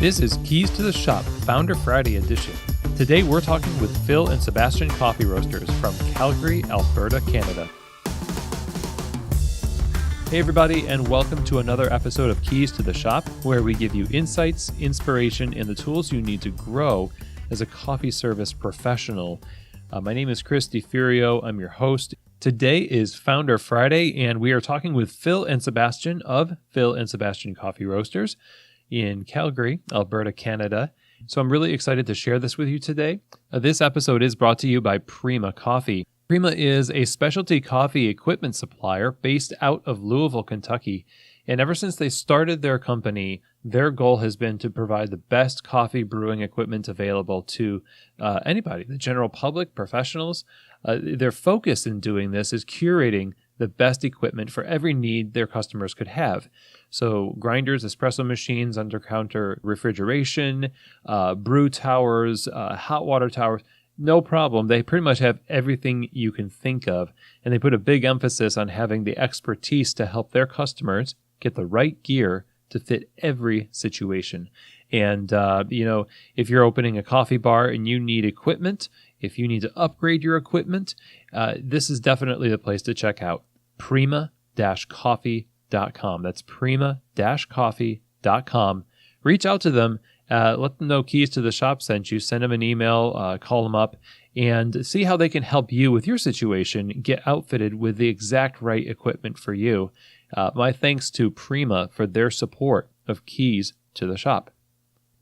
This is Keys to the Shop, Founder Friday edition. Today we're talking with Phil and Sebastian Coffee Roasters from Calgary, Alberta, Canada. Hey everybody, and welcome to another episode of Keys to the Shop, where we give you insights, inspiration, and the tools you need to grow as a coffee service professional. My name is Chris DiFurio. I'm your host. Today is Founder Friday, and we are talking with Phil and Sebastian of Phil and Sebastian Coffee Roasters in Calgary, Alberta, Canada. So I'm really excited to share this with you today. This episode is brought to you by Prima Coffee. Prima is a specialty coffee equipment supplier based out of Louisville, Kentucky. And ever since they started their company, their goal has been to provide the best coffee brewing equipment available to anybody, the general public, professionals. Their focus in doing this is curating the best equipment for every need their customers could have. So grinders, espresso machines, under-counter refrigeration, brew towers, hot water towers, no problem. They pretty much have everything you can think of. And they put a big emphasis on having the expertise to help their customers get the right gear to fit every situation. And, if you're opening a coffee bar and you need equipment, if you need to upgrade your equipment, this is definitely the place to check out. Prima-coffee.com. That's prima-coffee.com. Reach out to them. Let them know Keys to the Shop sent you. Send them an email, call them up, and see how they can help you with your situation, get outfitted with the exact right equipment for you. My thanks to Prima for their support of Keys to the Shop.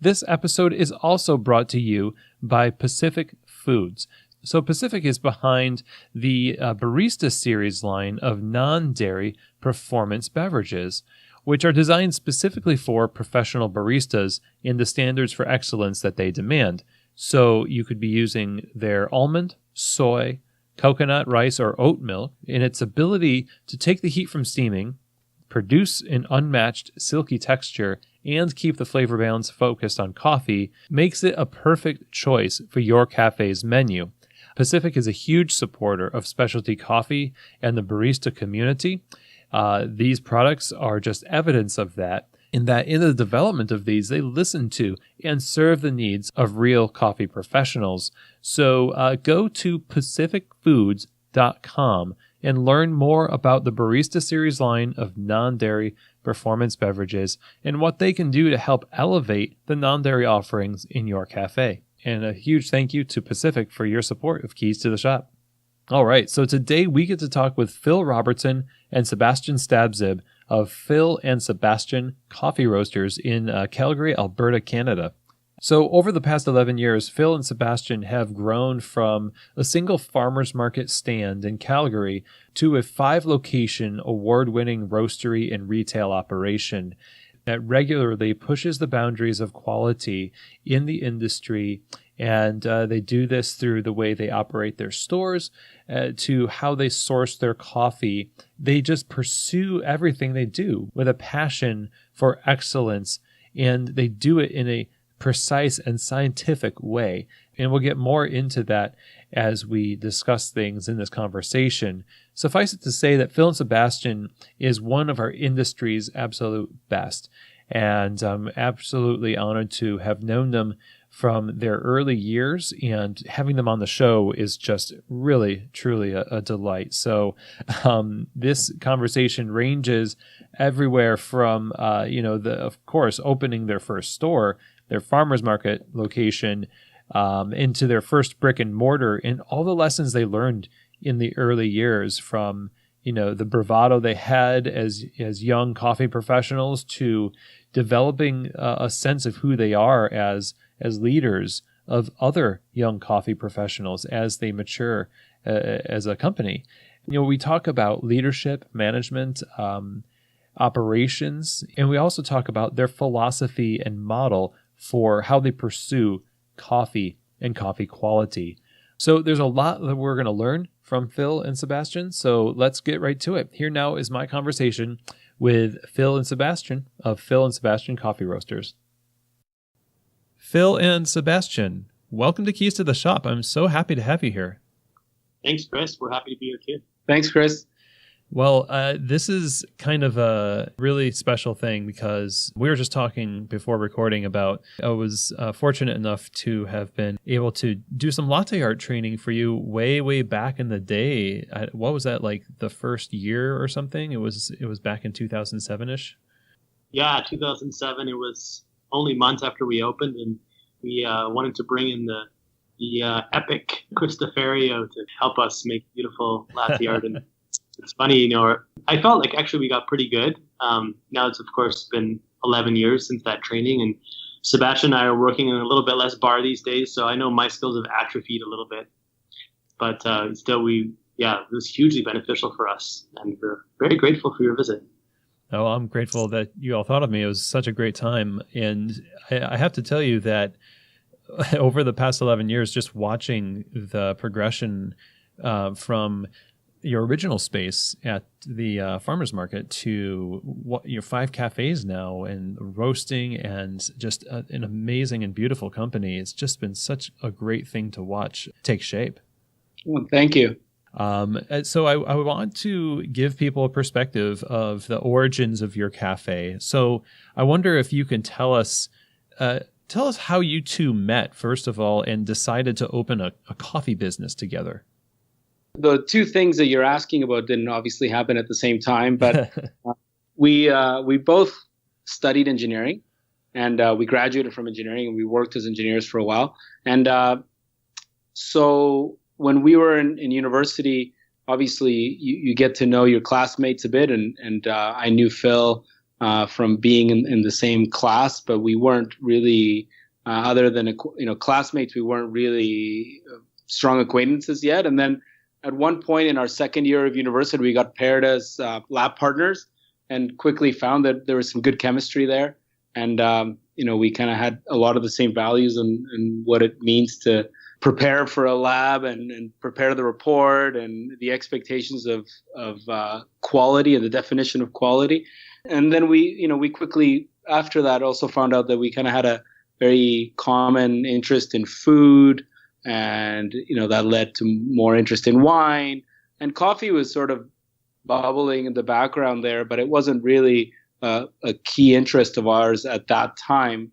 This episode is also brought to you by Pacific Foods. So Pacific is behind the Barista Series line of non-dairy performance beverages, which are designed specifically for professional baristas in the standards for excellence that they demand. So you could be using their almond, soy, coconut, rice, or oat milk, and its ability to take the heat from steaming, produce an unmatched silky texture, and keep the flavor balance focused on coffee makes it a perfect choice for your cafe's menu. Pacific is a huge supporter of specialty coffee and the barista community. These products are just evidence of that, in that in the development of these, they listen to and serve the needs of real coffee professionals. So go to pacificfoods.com and learn more about the Barista Series line of non-dairy performance beverages and what they can do to help elevate the non-dairy offerings in your cafe. And a huge thank you to Pacific for your support of Keys to the Shop. All right, so today we get to talk with Phil Robertson and Sebastian Sztabzyb of Phil and Sebastian Coffee Roasters in Calgary, Alberta, Canada. So over the past 11 years, Phil and Sebastian have grown from a single farmer's market stand in Calgary to a 5-location award-winning roastery and retail operation that regularly pushes the boundaries of quality in the industry. And they do this through the way they operate their stores, to how they source their coffee. They just pursue everything they do with a passion for excellence, and they do it in a precise and scientific way. And we'll get more into that as we discuss things in this conversation. Suffice it to say that Phil and Sebastian is one of our industry's absolute best. And I'm absolutely honored to have known them from their early years, and having them on the show is just really, truly a delight. So this conversation ranges everywhere from, of course, opening their first store, their farmer's market location, into their first brick and mortar, and all the lessons they learned in the early years from, the bravado they had as young coffee professionals to developing a sense of who they are as leaders of other young coffee professionals as they mature as a company. We talk about leadership, management, operations, and we also talk about their philosophy and model for how they pursue coffee and coffee quality. So there's a lot that we're going to learn from Phil and Sebastian, so let's get right to it. Here now is my conversation with Phil and Sebastian of Phil and Sebastian Coffee Roasters. Phil and Sebastian, welcome to Keys to the Shop. I'm so happy to have you here. Thanks, Chris. We're happy to be here too. Thanks, Chris. Well, this is kind of a really special thing because we were just talking before recording about I was fortunate enough to have been able to do some latte art training for you way back in the day. What was that, like the first year or something? It was back in 2007-ish. Yeah, 2007. It was only months after we opened, and we wanted to bring in the epic Cristoferio to help us make beautiful latte art. And it's funny, I felt like actually we got pretty good. Now it's, of course, been 11 years since that training, and Sebastian and I are working in a little bit less bar these days, so I know my skills have atrophied a little bit. But still, it was hugely beneficial for us, and we're very grateful for your visit. Oh, I'm grateful that you all thought of me. It was such a great time. And I have to tell you that over the past 11 years, just watching the progression from your original space at the farmers market to your 5 cafes now and roasting and just an amazing and beautiful company. It's just been such a great thing to watch take shape. Well, thank you. So I want to give people a perspective of the origins of your cafe. So I wonder if you can tell us how you two met, first of all, and decided to open a coffee business together. The two things that you're asking about didn't obviously happen at the same time, but we both studied engineering, and we graduated from engineering, and we worked as engineers for a while. And so when we were in university, obviously you get to know your classmates a bit, and I knew Phil from being in the same class, but we weren't really, other than classmates, we weren't really strong acquaintances yet. And then at one point in our second year of university, we got paired as lab partners, and quickly found that there was some good chemistry there. And we kind of had a lot of the same values and what it means to prepare for a lab and prepare the report and the expectations of quality and the definition of quality. And then we quickly after that also found out that we kind of had a very common interest in food, and that led to more interest in wine, and coffee was sort of bubbling in the background there, but it wasn't really a key interest of ours at that time.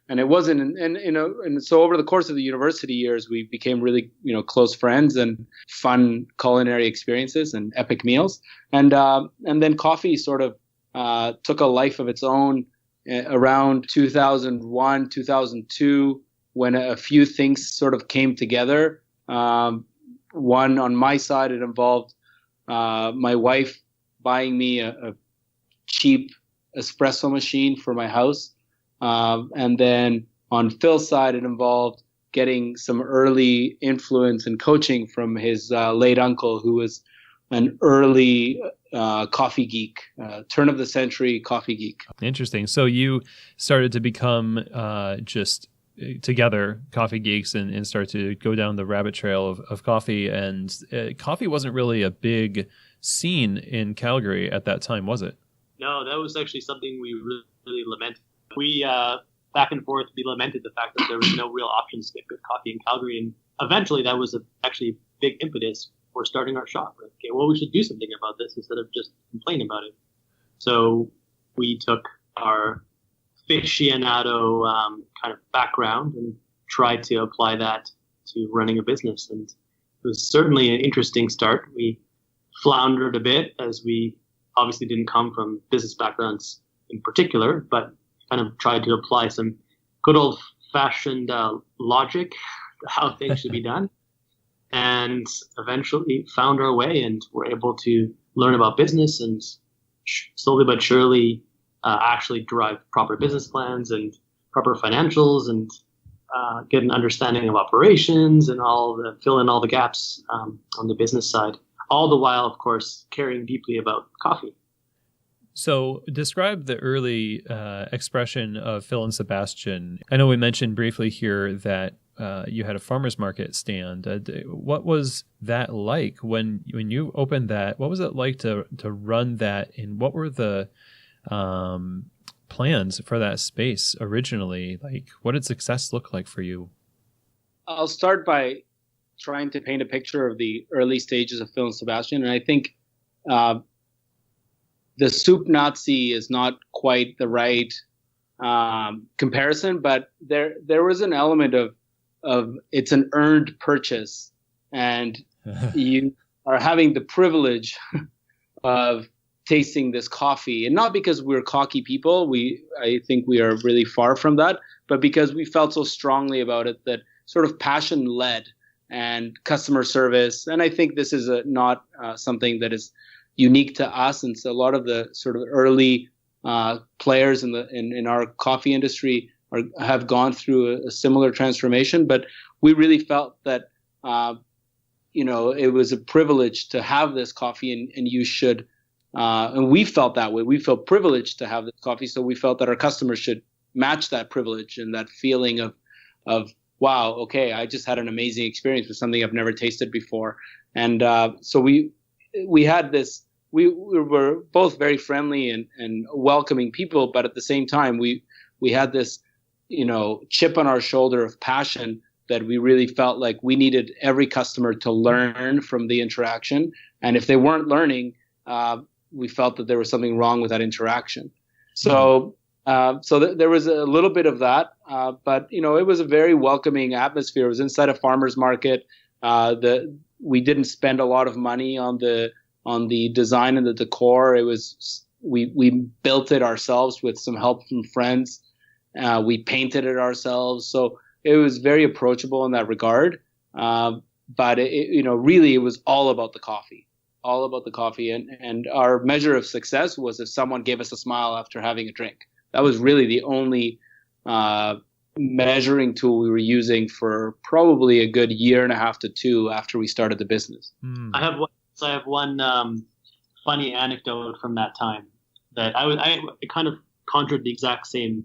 And it wasn't, and so over the course of the university years, we became really, close friends and fun culinary experiences and epic meals. And then coffee sort of took a life of its own around 2001, 2002, when a few things sort of came together. One, on my side, it involved my wife buying me a cheap espresso machine for my house. And then on Phil's side, it involved getting some early influence and coaching from his late uncle, who was an early coffee geek, turn of the century coffee geek. Interesting. So you started to become just together coffee geeks and start to go down the rabbit trail of coffee. And coffee wasn't really a big scene in Calgary at that time, was it? No, that was actually something we really lamented. We, back and forth, we lamented the fact that there was no real options to get good coffee in Calgary. And eventually that was actually a big impetus for starting our shop. Okay, well, we should do something about this instead of just complaining about it. So we took our aficionado kind of background and tried to apply that to running a business. And it was certainly an interesting start. We floundered a bit, as we obviously didn't come from business backgrounds in particular, but kind of tried to apply some good old-fashioned logic to how things should be done, and eventually found our way and were able to learn about business and slowly but surely actually derive proper business plans and proper financials and get an understanding of operations and fill in all the gaps on the business side, all the while, of course, caring deeply about coffee. So describe the early expression of Phil and Sebastian. I know we mentioned briefly here that you had a farmer's market stand. What was that like when you opened that? What was it like to run that, and what were the plans for that space originally? Like, what did success look like for you? I'll start by trying to paint a picture of the early stages of Phil and Sebastian. And I think the soup Nazi is not quite the right comparison, but there was an element of it's an earned purchase, and you are having the privilege of tasting this coffee, and not because we're cocky people. I think we are really far from that, but because we felt so strongly about it, that sort of passion led and customer service. And I think this is not something that is unique to us. And so a lot of the sort of early players in our coffee industry have gone through a similar transformation. But we really felt that it was a privilege to have this coffee, and you should. And we felt that way. We felt privileged to have this coffee, so we felt that our customers should match that privilege and that feeling of wow, okay, I just had an amazing experience with something I've never tasted before. And so we had this. We were both very friendly and welcoming people, but at the same time, we had this chip on our shoulder of passion that we really felt like we needed every customer to learn from the interaction, and if they weren't learning, we felt that there was something wrong with that interaction. So there was a little bit of that, but it was a very welcoming atmosphere. It was inside a farmer's market. We didn't spend a lot of money on the design and the decor. It was we built it ourselves with some help from friends. We painted it ourselves, so it was very approachable in that regard. But really, it was all about the coffee. All about the coffee, and our measure of success was if someone gave us a smile after having a drink. That was really the only measuring tool we were using for probably a good year and a half to 2 after we started the business. I have one funny anecdote from that time that I kind of conjured the exact same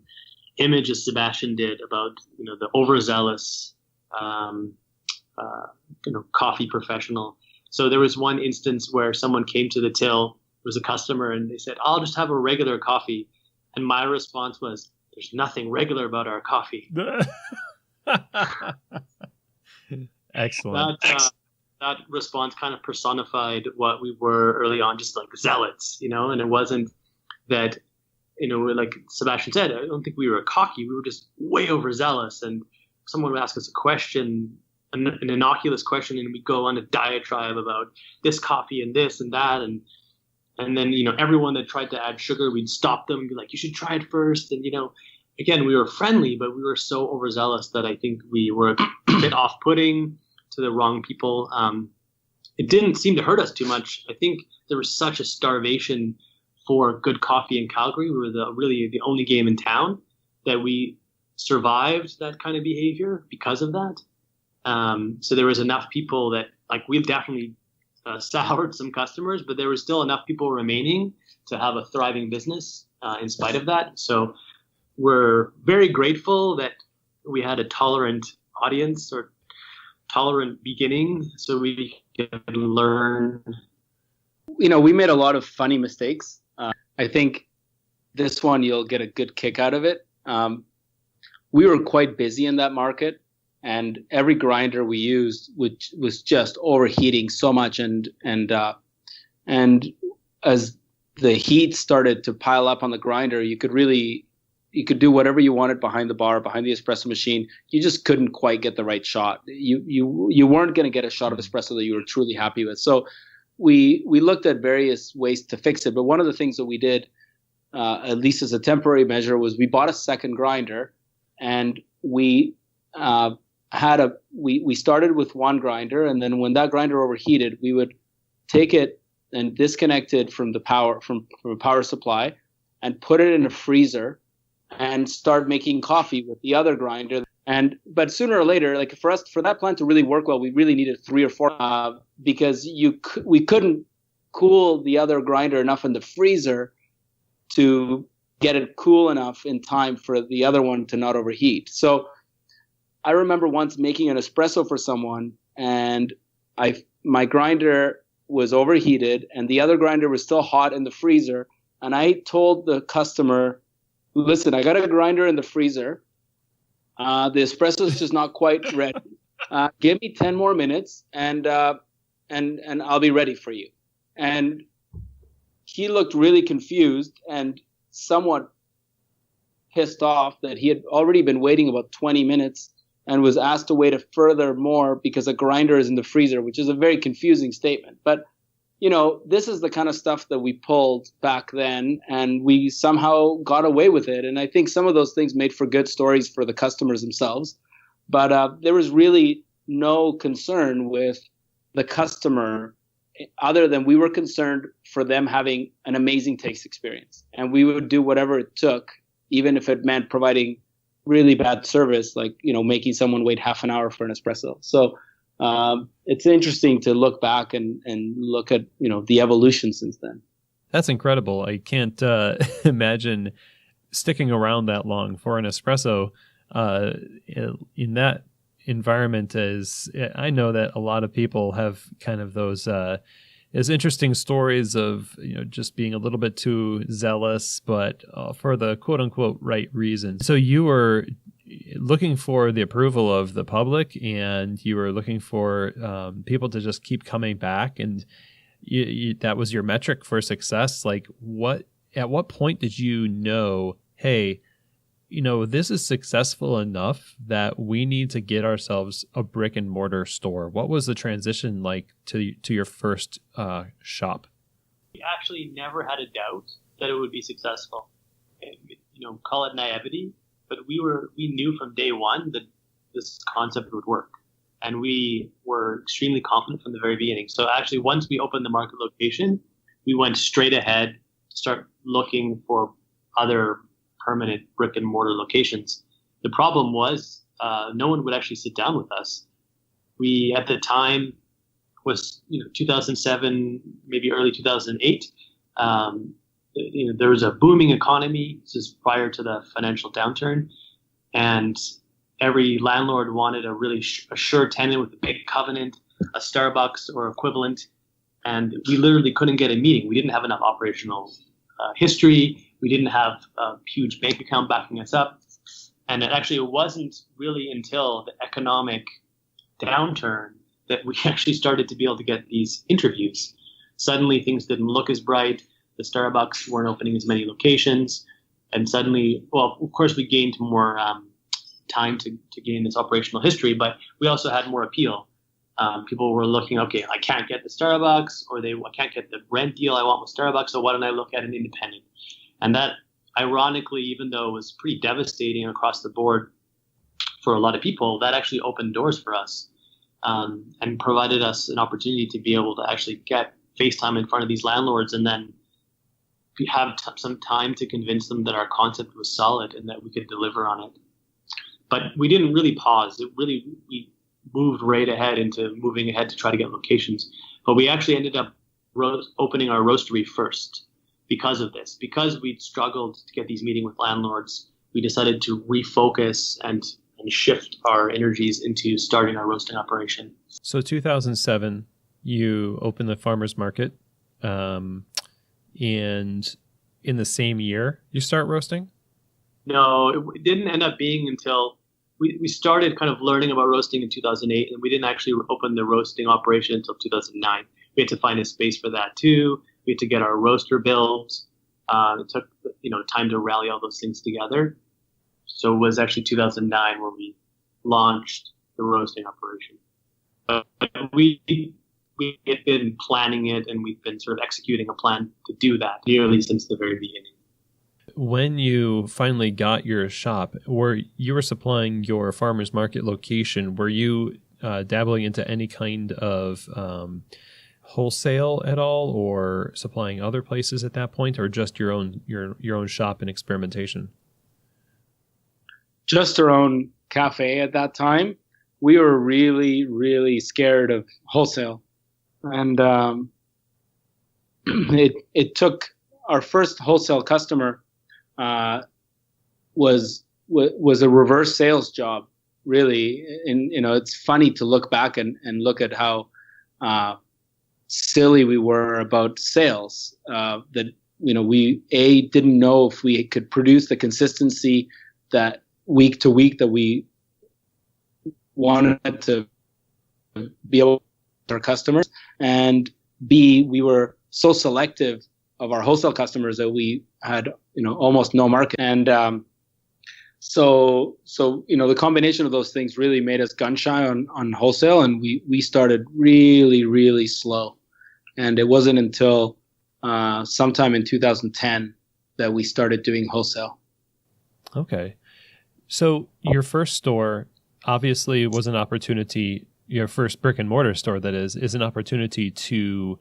image as Sebastian did about the overzealous coffee professional. So there was one instance where someone came to the till, it was a customer, and they said, "I'll just have a regular coffee." And my response was, "There's nothing regular about our coffee." Excellent. That response kind of personified what we were early on, just like zealots, and it wasn't that, like Sebastian said, I don't think we were cocky. We were just way overzealous, and someone would ask us a question, an innocuous question, and we go on a diatribe about this coffee and this and that, and then everyone that tried to add sugar, we'd stop them and be like, "You should try it first." And again, we were friendly, but we were so overzealous that I think we were a bit off-putting to the wrong people. It didn't seem to hurt us too much. I think there was such a starvation for good coffee in Calgary. We were really the only game in town that we survived that kind of behavior because of that. So there was enough people that, like, we've definitely soured some customers, but there was still enough people remaining to have a thriving business in spite of that. So we're very grateful that we had a tolerant audience or tolerant beginning so we can learn. We made a lot of funny mistakes. I think this one you'll get a good kick out of it. We were quite busy in that market, and every grinder we used which was just overheating so much, and as the heat started to pile up on the grinder, you could do whatever you wanted behind the bar, behind the espresso machine. You just couldn't quite get the right shot. You weren't going to get a shot of espresso that you were truly happy with. So we looked at various ways to fix it. But one of the things that we did, at least as a temporary measure, was we bought a second grinder, and we started with one grinder, and then when that grinder overheated, we would take it and disconnect it from the power from a power supply, and put it in a freezer, and start making coffee with the other grinder. But sooner or later, like for that plant to really work well, we really needed 3 or 4 because we couldn't cool the other grinder enough in the freezer to get it cool enough in time for the other one to not overheat. So I remember once making an espresso for someone, and my grinder was overheated and the other grinder was still hot in the freezer, and I told the customer, "Listen, I got a grinder in the freezer. The espresso is just not quite ready. Give me 10 more minutes, and I'll be ready for you." And he looked really confused and somewhat pissed off that he had already been waiting about 20 minutes and was asked to wait a further more because a grinder is in the freezer, which is a very confusing statement. But, this is the kind of stuff that we pulled back then, and we somehow got away with it. And I think some of those things made for good stories for the customers themselves. But there was really no concern with the customer other than we were concerned for them having an amazing taste experience. And we would do whatever it took, even if it meant providing really bad service, like, making someone wait half an hour for an espresso. So it's interesting to look back and look at, the evolution since then. That's incredible. I can't imagine sticking around that long for an espresso in that environment. As I know that a lot of people have kind of those as interesting stories of just being a little bit too zealous, but for the quote unquote right reason. So you were looking for the approval of the public, and you were looking for people to just keep coming back, and that was your metric for success. Like, at what point did you know, hey, this is successful enough that we need to get ourselves a brick and mortar store? What was the transition like to your first shop? We actually never had a doubt that it would be successful. Call it naivety, but we knew from day one that this concept would work. And we were extremely confident from the very beginning. So actually, once we opened the market location, we went straight ahead to start looking for other permanent brick and mortar locations. The problem was no one would actually sit down with us. We, at the time, was 2007, maybe early 2008. There was a booming economy. This is prior to the financial downturn, and every landlord wanted a really assured tenant with a big covenant, a Starbucks or equivalent, and we literally couldn't get a meeting. We didn't have enough operational history. We didn't have a huge bank account backing us up. And it wasn't really until the economic downturn that we actually started to be able to get these interviews. Suddenly things didn't look as bright. The Starbucks weren't opening as many locations. And suddenly, well, of course, we gained more time to gain this operational history, but we also had more appeal. People were looking, okay, I can't get the Starbucks, or I can't get the rent deal I want with Starbucks, so why don't I look at an independent? And that, ironically, even though it was pretty devastating across the board for a lot of people, that actually opened doors for us and provided us an opportunity to be able to actually get face time in front of these landlords, and then have some time to convince them that our concept was solid and that we could deliver on it. But we didn't really pause. We moved right ahead into moving ahead to try to get locations. But we actually ended up opening our roastery first because of this. Because we'd struggled to get these meetings with landlords, we decided to refocus and shift our energies into starting our roasting operation. So 2007, you opened the farmers market, and in the same year, you start roasting? No, it didn't end up being until we started kind of learning about roasting in 2008, and we didn't actually open the roasting operation until 2009. We had to find a space for that too. We had to get our roaster built. It took time to rally all those things together. So it was actually 2009 where we launched the roasting operation. But we had been planning it, and we've been sort of executing a plan to do that nearly since the very beginning. When you finally got your shop, you were supplying your farmers market location, were you dabbling into any kind of wholesale at all, or supplying other places at that point, or just your own shop and experimentation? Just our own cafe at that time. We were really, really scared of wholesale. And it took our first wholesale customer was a reverse sales job, really. And it's funny to look back and look at how silly we were about sales. That we didn't know if we could produce the consistency that week to week that we wanted to be able to our customers, and B, we were so selective our wholesale customers that we had, almost no market. And so the combination of those things really made us gun shy on wholesale, and we started really, really slow. And it wasn't until sometime in 2010 that we started doing wholesale. Okay. So your first store obviously was an opportunity, your first brick and mortar store, that is an opportunity to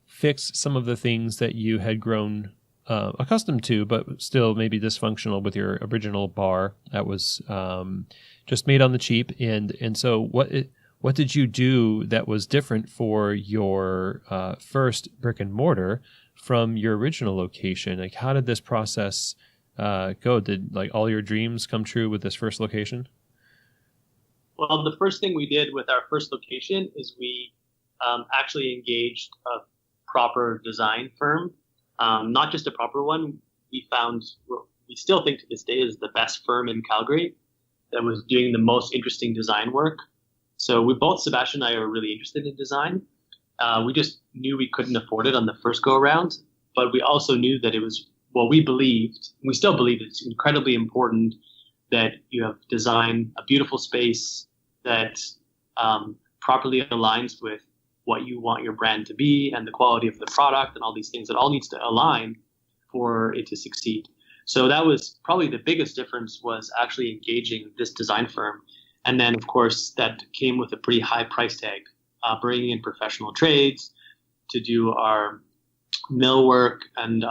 fix some of the things that you had grown accustomed to, but still maybe dysfunctional with your original bar that was just made on the cheap. And so what did you do that was different for your first brick and mortar from your original location? Like, how did this process go? Did like all your dreams come true with this first location? Well, the first thing we did with our first location is we actually engaged a proper design firm. Not just a proper one. We still think to this day is the best firm in Calgary that was doing the most interesting design work. So both Sebastian and I are really interested in design. We just knew we couldn't afford it on the first go around, but we also knew that it was what we believed. We still believe it's incredibly important that you have design a beautiful space that properly aligns with what you want your brand to be and the quality of the product and all these things. That all needs to align for it to succeed. So that was probably the biggest difference, was actually engaging this design firm. And then, of course, that came with a pretty high price tag, bringing in professional trades to do our millwork and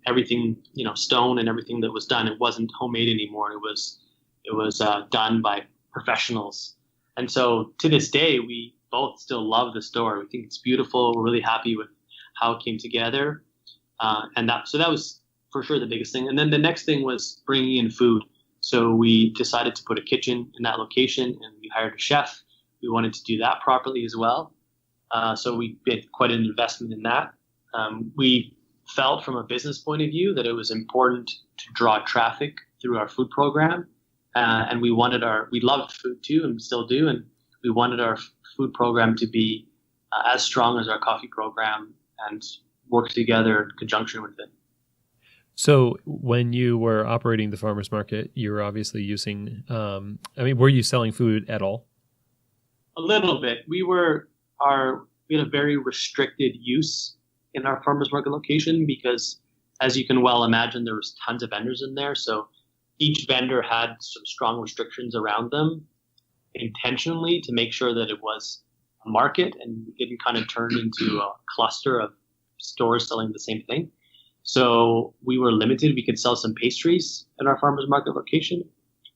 everything, stone and everything that was done. It wasn't homemade anymore. It was done by professionals. And so to this day, we both still love the store. We think it's beautiful. We're really happy with how it came together. So that was for sure the biggest thing. And then the next thing was bringing in food. So we decided to put a kitchen in that location, and we hired a chef. We wanted to do that properly as well. So we did quite an investment in that. We felt from a business point of view that it was important to draw traffic through our food program. And we loved food too, and still do. And we wanted our food program to be as strong as our coffee program and work together in conjunction with it. So when you were operating the farmers market, you were obviously using, were you selling food at all? A little bit. We had a very restricted use in our farmers market location because, as you can well imagine, there was tons of vendors in there. So each vendor had some strong restrictions around them intentionally to make sure that it was a market and didn't kind of turn into a cluster of stores selling the same thing. So we were limited. We could sell some pastries in our farmers market location,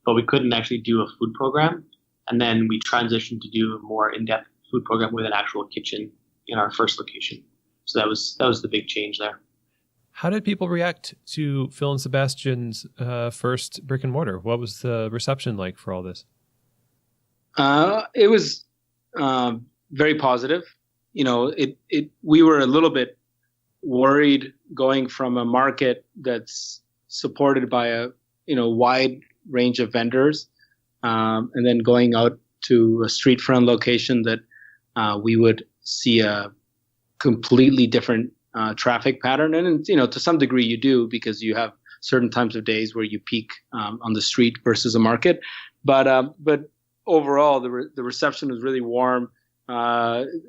but we couldn't actually do a food program. And then we transitioned to do a more in-depth food program with an actual kitchen in our first location. So that was the big change there. How did people react to Phil and Sebastian's first brick and mortar? What was the reception like for all this? It was very positive. We were a little bit worried going from a market that's supported by a wide range of vendors, and then going out to a street front location that we would see a completely different traffic pattern. And to some degree you do, because you have certain times of days where you peak on the street versus a market. But overall, the reception was really warm.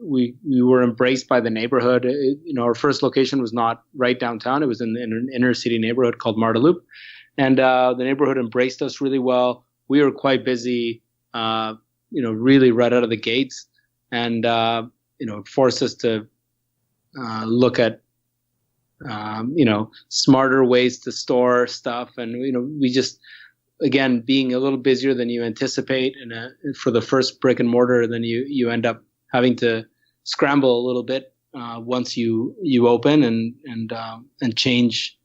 We were embraced by the neighborhood. Our first location was not right downtown. It was in an inner city neighborhood called Marda Loop. And the neighborhood embraced us really well. We were quite busy, really right out of the gates. And, forced us to look at, smarter ways to store stuff. And, we just, again, being a little busier than you anticipate for the first brick and mortar, then you end up having to scramble a little bit once you open and change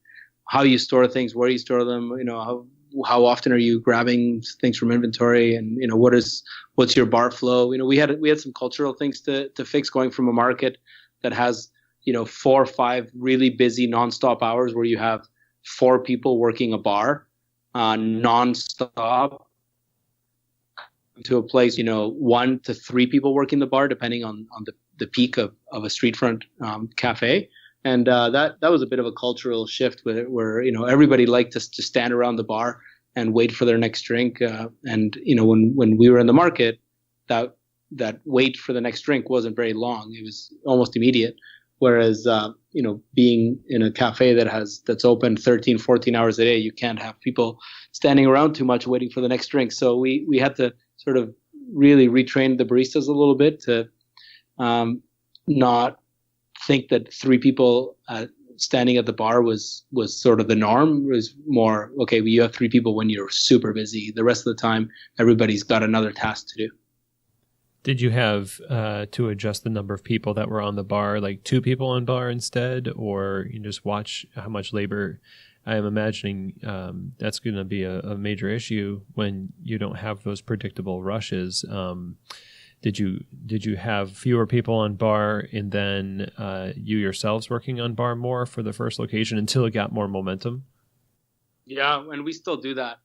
how you store things, where you store them, how often are you grabbing things from inventory, and what's your bar flow. We had some cultural things to fix, going from a market that has 4 or 5 really busy nonstop hours where you have 4 people working a bar nonstop, to a place 1 to 3 people working the bar, depending on the peak of a street front cafe. And that was a bit of a cultural shift where everybody liked to stand around the bar and wait for their next drink. And when we were in the market, that wait for the next drink wasn't very long. It was almost immediate. Whereas being in a cafe that's open 13, 14 hours a day, you can't have people standing around too much waiting for the next drink. So we had to sort of really retrain the baristas a little bit to not think that 3 people standing at the bar was sort of the norm. It was more, okay, you have 3 people when you're super busy. The rest of the time, everybody's got another task to do. Did you have to adjust the number of people that were on the bar, like 2 people on bar instead, or you just watch how much labor? I am imagining that's going to be a major issue when you don't have those predictable rushes. Did you have fewer people on bar and then you yourselves working on bar more for the first location until it got more momentum? Yeah, and we still do that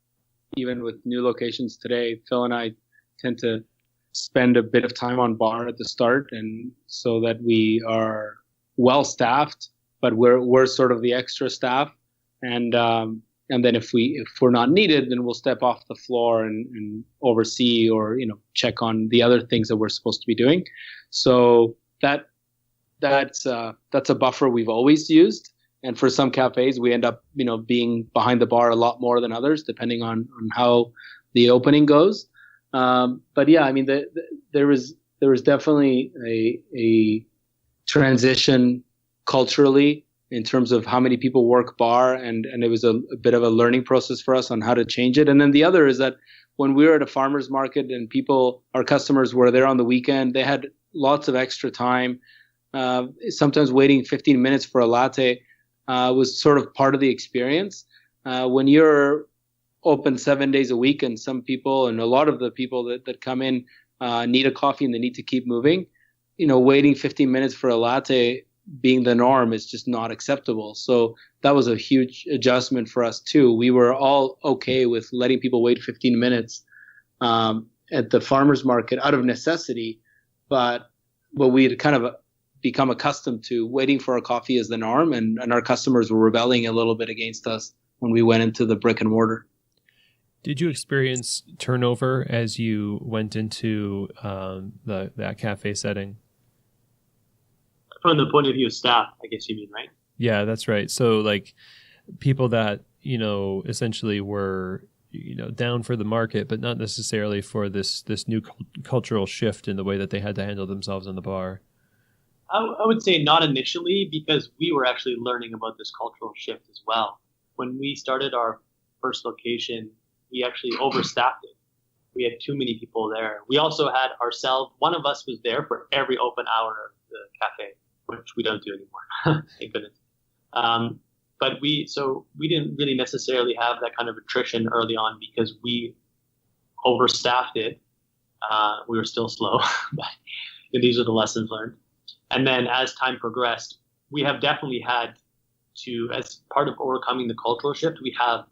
even with new locations today. Phil and I tend to spend a bit of time on bar at the start, and so that we are well staffed, but we're sort of the extra staff, and then if we're not needed, then we'll step off the floor and oversee or check on the other things that we're supposed to be doing. So that's a buffer we've always used, and for some cafes we end up being behind the bar a lot more than others, depending on how the opening goes. But yeah, I mean, there was definitely a transition culturally in terms of how many people work bar, and it was a bit of a learning process for us on how to change it. And then the other is that when we were at a farmer's market and our customers were there on the weekend, they had lots of extra time. Sometimes waiting 15 minutes for a latte was sort of part of the experience. When you're open 7 days a week, and some people, and a lot of the people that come in need a coffee and they need to keep moving, waiting 15 minutes for a latte being the norm is just not acceptable. So that was a huge adjustment for us too. We were all okay with letting people wait 15 minutes at the farmer's market out of necessity, but we had kind of become accustomed to waiting for our coffee as the norm, and our customers were rebelling a little bit against us when we went into the brick and mortar. Did you experience turnover as you went into that cafe setting? From the point of view of staff, I guess you mean, right? Yeah, that's right. So like people that, essentially were, down for the market, but not necessarily for this new cultural shift in the way that they had to handle themselves on the bar. I would say not initially, because we were actually learning about this cultural shift as well. When we started our first location, we actually overstaffed it. We had too many people there. We also had ourselves, one of us was there for every open hour of the cafe, which we don't do anymore. Thank goodness. But we didn't really necessarily have that kind of attrition early on because we overstaffed it. We were still slow, but these are the lessons learned. And then as time progressed, we have definitely had to, as part of overcoming the cultural shift, we have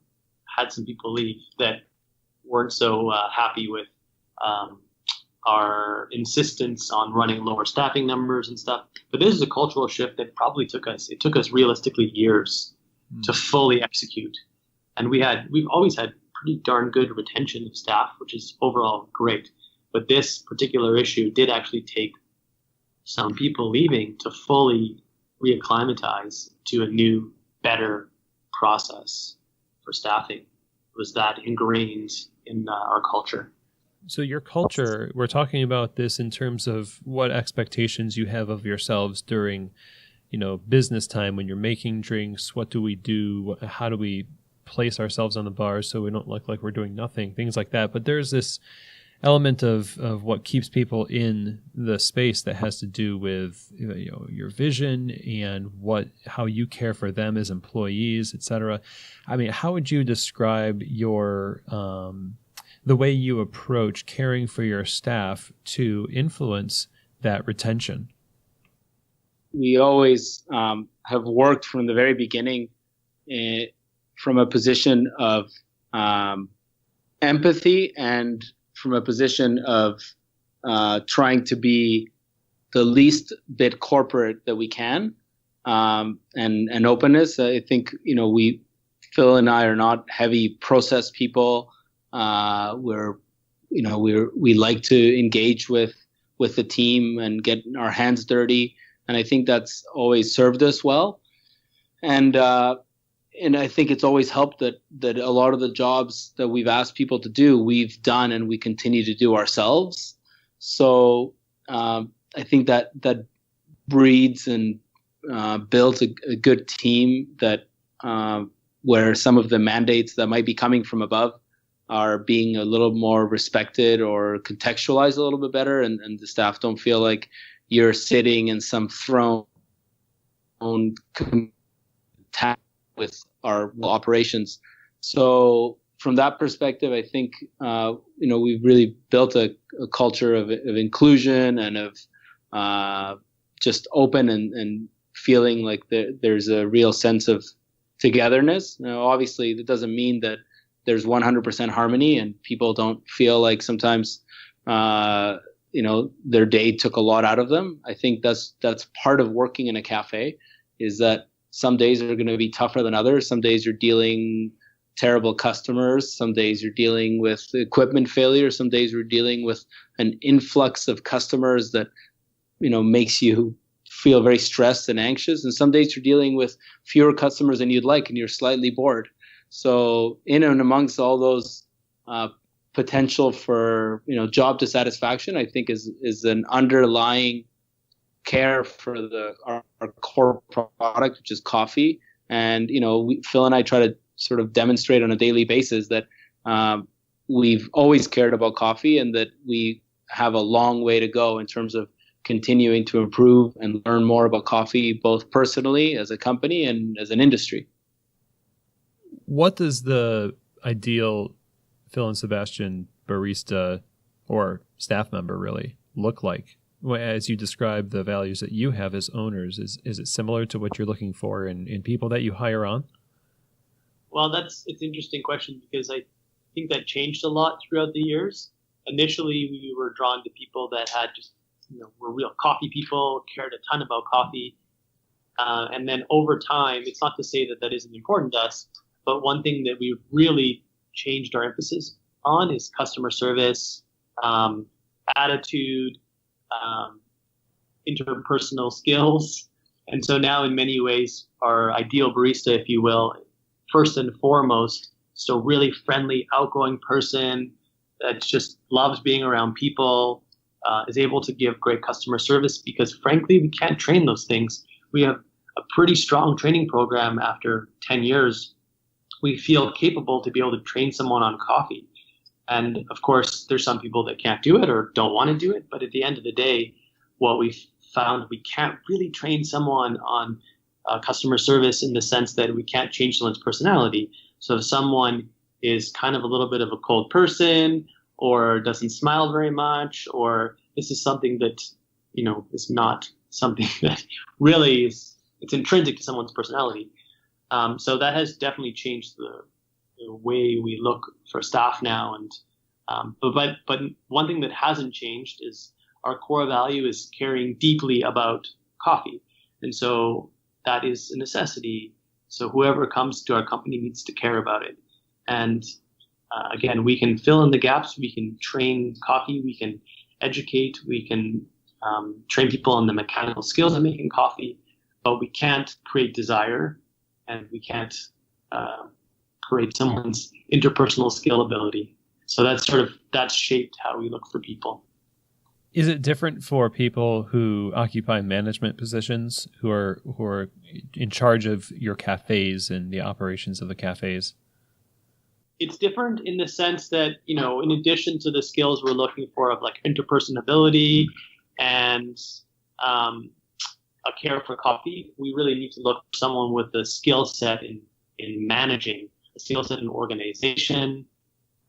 had some people leave that weren't so happy with our insistence on running lower staffing numbers and stuff. But this is a cultural shift that probably took us realistically years to fully execute. And we've always had pretty darn good retention of staff, which is overall great. But this particular issue did actually take some people leaving to fully reacclimatize to a new, better process for staffing. It was that ingrained in our culture. So your culture, we're talking about this in terms of what expectations you have of yourselves during, business time when you're making drinks. What do we do? How do we place ourselves on the bar so we don't look like we're doing nothing? Things like that. But there's this element of what keeps people in the space that has to do with your vision and how you care for them as employees, etc. I mean, how would you describe your the way you approach caring for your staff to influence that retention? We always have worked from the very beginning from a position of empathy and from a position of trying to be the least bit corporate that we can. and openness. I think, Phil and I are not heavy process people. We like to engage with the team and get our hands dirty, and I think that's always served us well. And I think it's always helped that a lot of the jobs that we've asked people to do, we've done and we continue to do ourselves. So I think that breeds and builds a good team that where some of the mandates that might be coming from above are being a little more respected or contextualized a little bit better, and the staff don't feel like you're sitting in some throne contact with our operations. So from that perspective, I think we've really built a culture of inclusion and of just open and feeling like there's a real sense of togetherness. Now, obviously, that doesn't mean that there's 100% harmony, and people don't feel like sometimes their day took a lot out of them. I think that's part of working in a cafe, is that some days are going to be tougher than others. Some days you're dealing terrible customers. Some days you're dealing with equipment failure. Some days you're dealing with an influx of customers that makes you feel very stressed and anxious. And some days you're dealing with fewer customers than you'd like, and you're slightly bored. So in and amongst all those potential for job dissatisfaction, I think is an underlying care for our core product, which is coffee. And Phil and I try to sort of demonstrate on a daily basis that we've always cared about coffee, and that we have a long way to go in terms of continuing to improve and learn more about coffee, both personally as a company and as an industry. What does the ideal Phil and Sebastian barista or staff member really look like? As you describe the values that you have as owners, is it similar to what you're looking for in people that you hire on? Well, it's an interesting question, because I think that changed a lot throughout the years. Initially, we were drawn to people that had just, were real coffee people, cared a ton about coffee. And then over time, it's not to say that isn't important to us, but one thing that we've really changed our emphasis on is customer service, attitude, interpersonal skills. And so now in many ways, our ideal barista, if you will, first and foremost, so really friendly, outgoing person that just loves being around people, is able to give great customer service, because frankly, we can't train those things. We have a pretty strong training program. After 10 years, we feel capable to be able to train someone on coffee. And of course, there's some people that can't do it or don't want to do it. But at the end of the day, what we've found, we can't really train someone on customer service in the sense that we can't change someone's personality. So if someone is kind of a little bit of a cold person, or doesn't smile very much, or this is something that, is not something that really is, it's intrinsic to someone's personality. So that has definitely changed the way we look for staff now. And but one thing that hasn't changed is our core value is caring deeply about coffee. And so that is a necessity. So whoever comes to our company needs to care about it. And again, we can fill in the gaps. We can train coffee. We can educate. We can train people on the mechanical skills of making coffee. But we can't create desire, and we can't create someone's interpersonal skill ability. So that's shaped how we look for people. Is it different for people who occupy management positions, who are in charge of your cafes and the operations of the cafes? It's different in the sense that, in addition to the skills we're looking for of like interpersonability and a care for coffee, we really need to look for someone with a skill set in managing, a skill set in organization,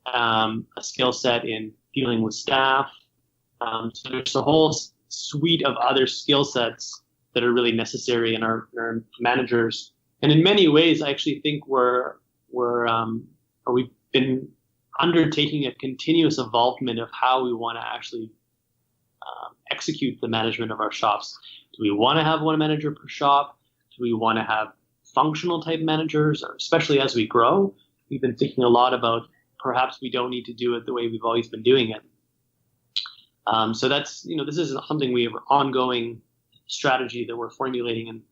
a skill set in dealing with staff. So there's a whole suite of other skill sets that are really necessary in our managers. And in many ways, I actually think we've been undertaking a continuous evolvement of how we want to actually execute the management of our shops. Do we want to have one manager per shop? Do Do we want to have functional type managers, or especially as we grow? We've been thinking a lot about perhaps we don't need to do it the way we've always been doing it. So that's, this is something we have an ongoing strategy that we're formulating. And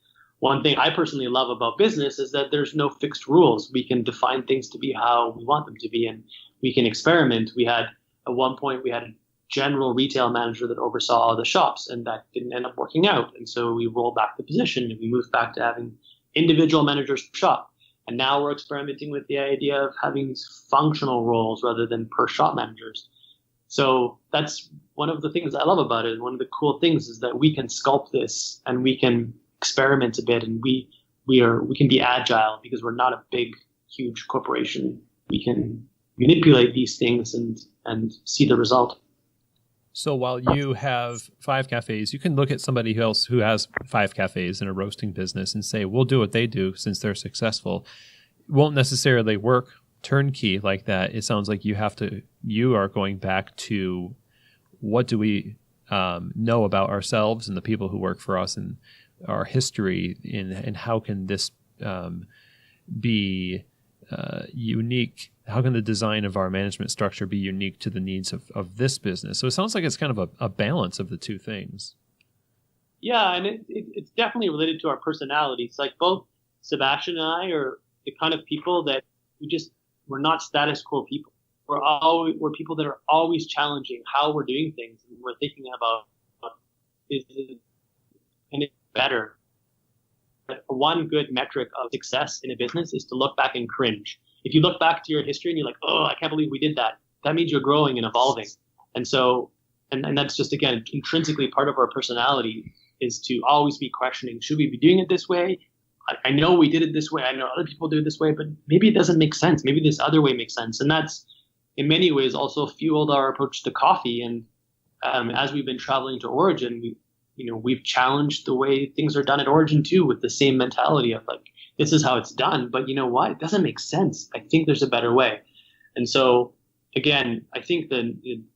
one thing I personally love about business is that there's no fixed rules. We can define things to be how we want them to be, and we can experiment. At one point, we had a general retail manager that oversaw all the shops, and that didn't end up working out. And so we rolled back the position and we moved back to having individual managers per shop. And now we're experimenting with the idea of having these functional roles rather than per shop managers. So that's one of the things I love about it. And one of the cool things is that we can sculpt this and we can experiment a bit, and we can be agile because we're not a big, huge corporation. We can manipulate these things and see the result. So while you have 5 cafes, you can look at somebody else who has 5 cafes in a roasting business and say, we'll do what they do since they're successful. It won't necessarily work turnkey like that. It sounds like you are going back to what do we know about ourselves and the people who work for us and our history, and how can this be unique? How can the design of our management structure be unique to the needs of this business? So it sounds like it's kind of a balance of the two things. Yeah, and it's definitely related to our personalities. Like both Sebastian and I are the kind of people that we're not status quo people. We're people that are always challenging how we're doing things, and we're thinking about is it better. One good metric of success in a business is to look back and cringe. If you look back to your history and you're like, oh, I can't believe we did that, that means you're growing and evolving. And so, and that's just, again, intrinsically part of our personality is to always be questioning, should we be doing it this way? I know we did it this way. I know other people do it this way, but maybe it doesn't make sense. Maybe this other way makes sense. And that's, in many ways, also fueled our approach to coffee. And as we've been traveling to Origin, we've challenged the way things are done at Origin too, with the same mentality of like, this is how it's done, but you know what? It doesn't make sense. I think there's a better way. And so, again, I think the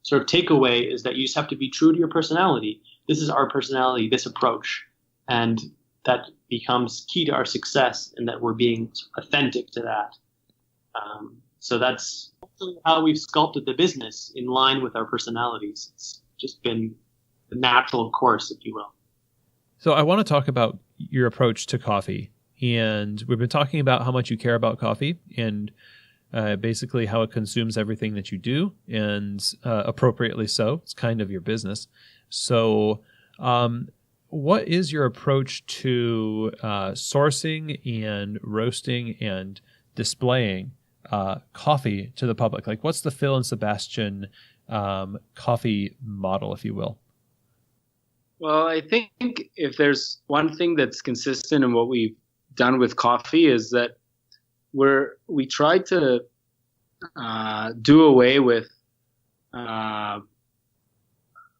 sort of takeaway is that you just have to be true to your personality. This is our personality, this approach. And that becomes key to our success, and that we're being authentic to that. So that's how we've sculpted the business in line with our personalities. It's just been the natural course, if you will. So I want to talk about your approach to coffee. And we've been talking about how much you care about coffee and basically how it consumes everything that you do, and appropriately so. It's kind of your business. So what is your approach to sourcing and roasting and displaying coffee to the public? Like, what's the Phil and Sebastian coffee model, if you will? Well, I think if there's one thing that's consistent in what we've done with coffee is that we try to do away with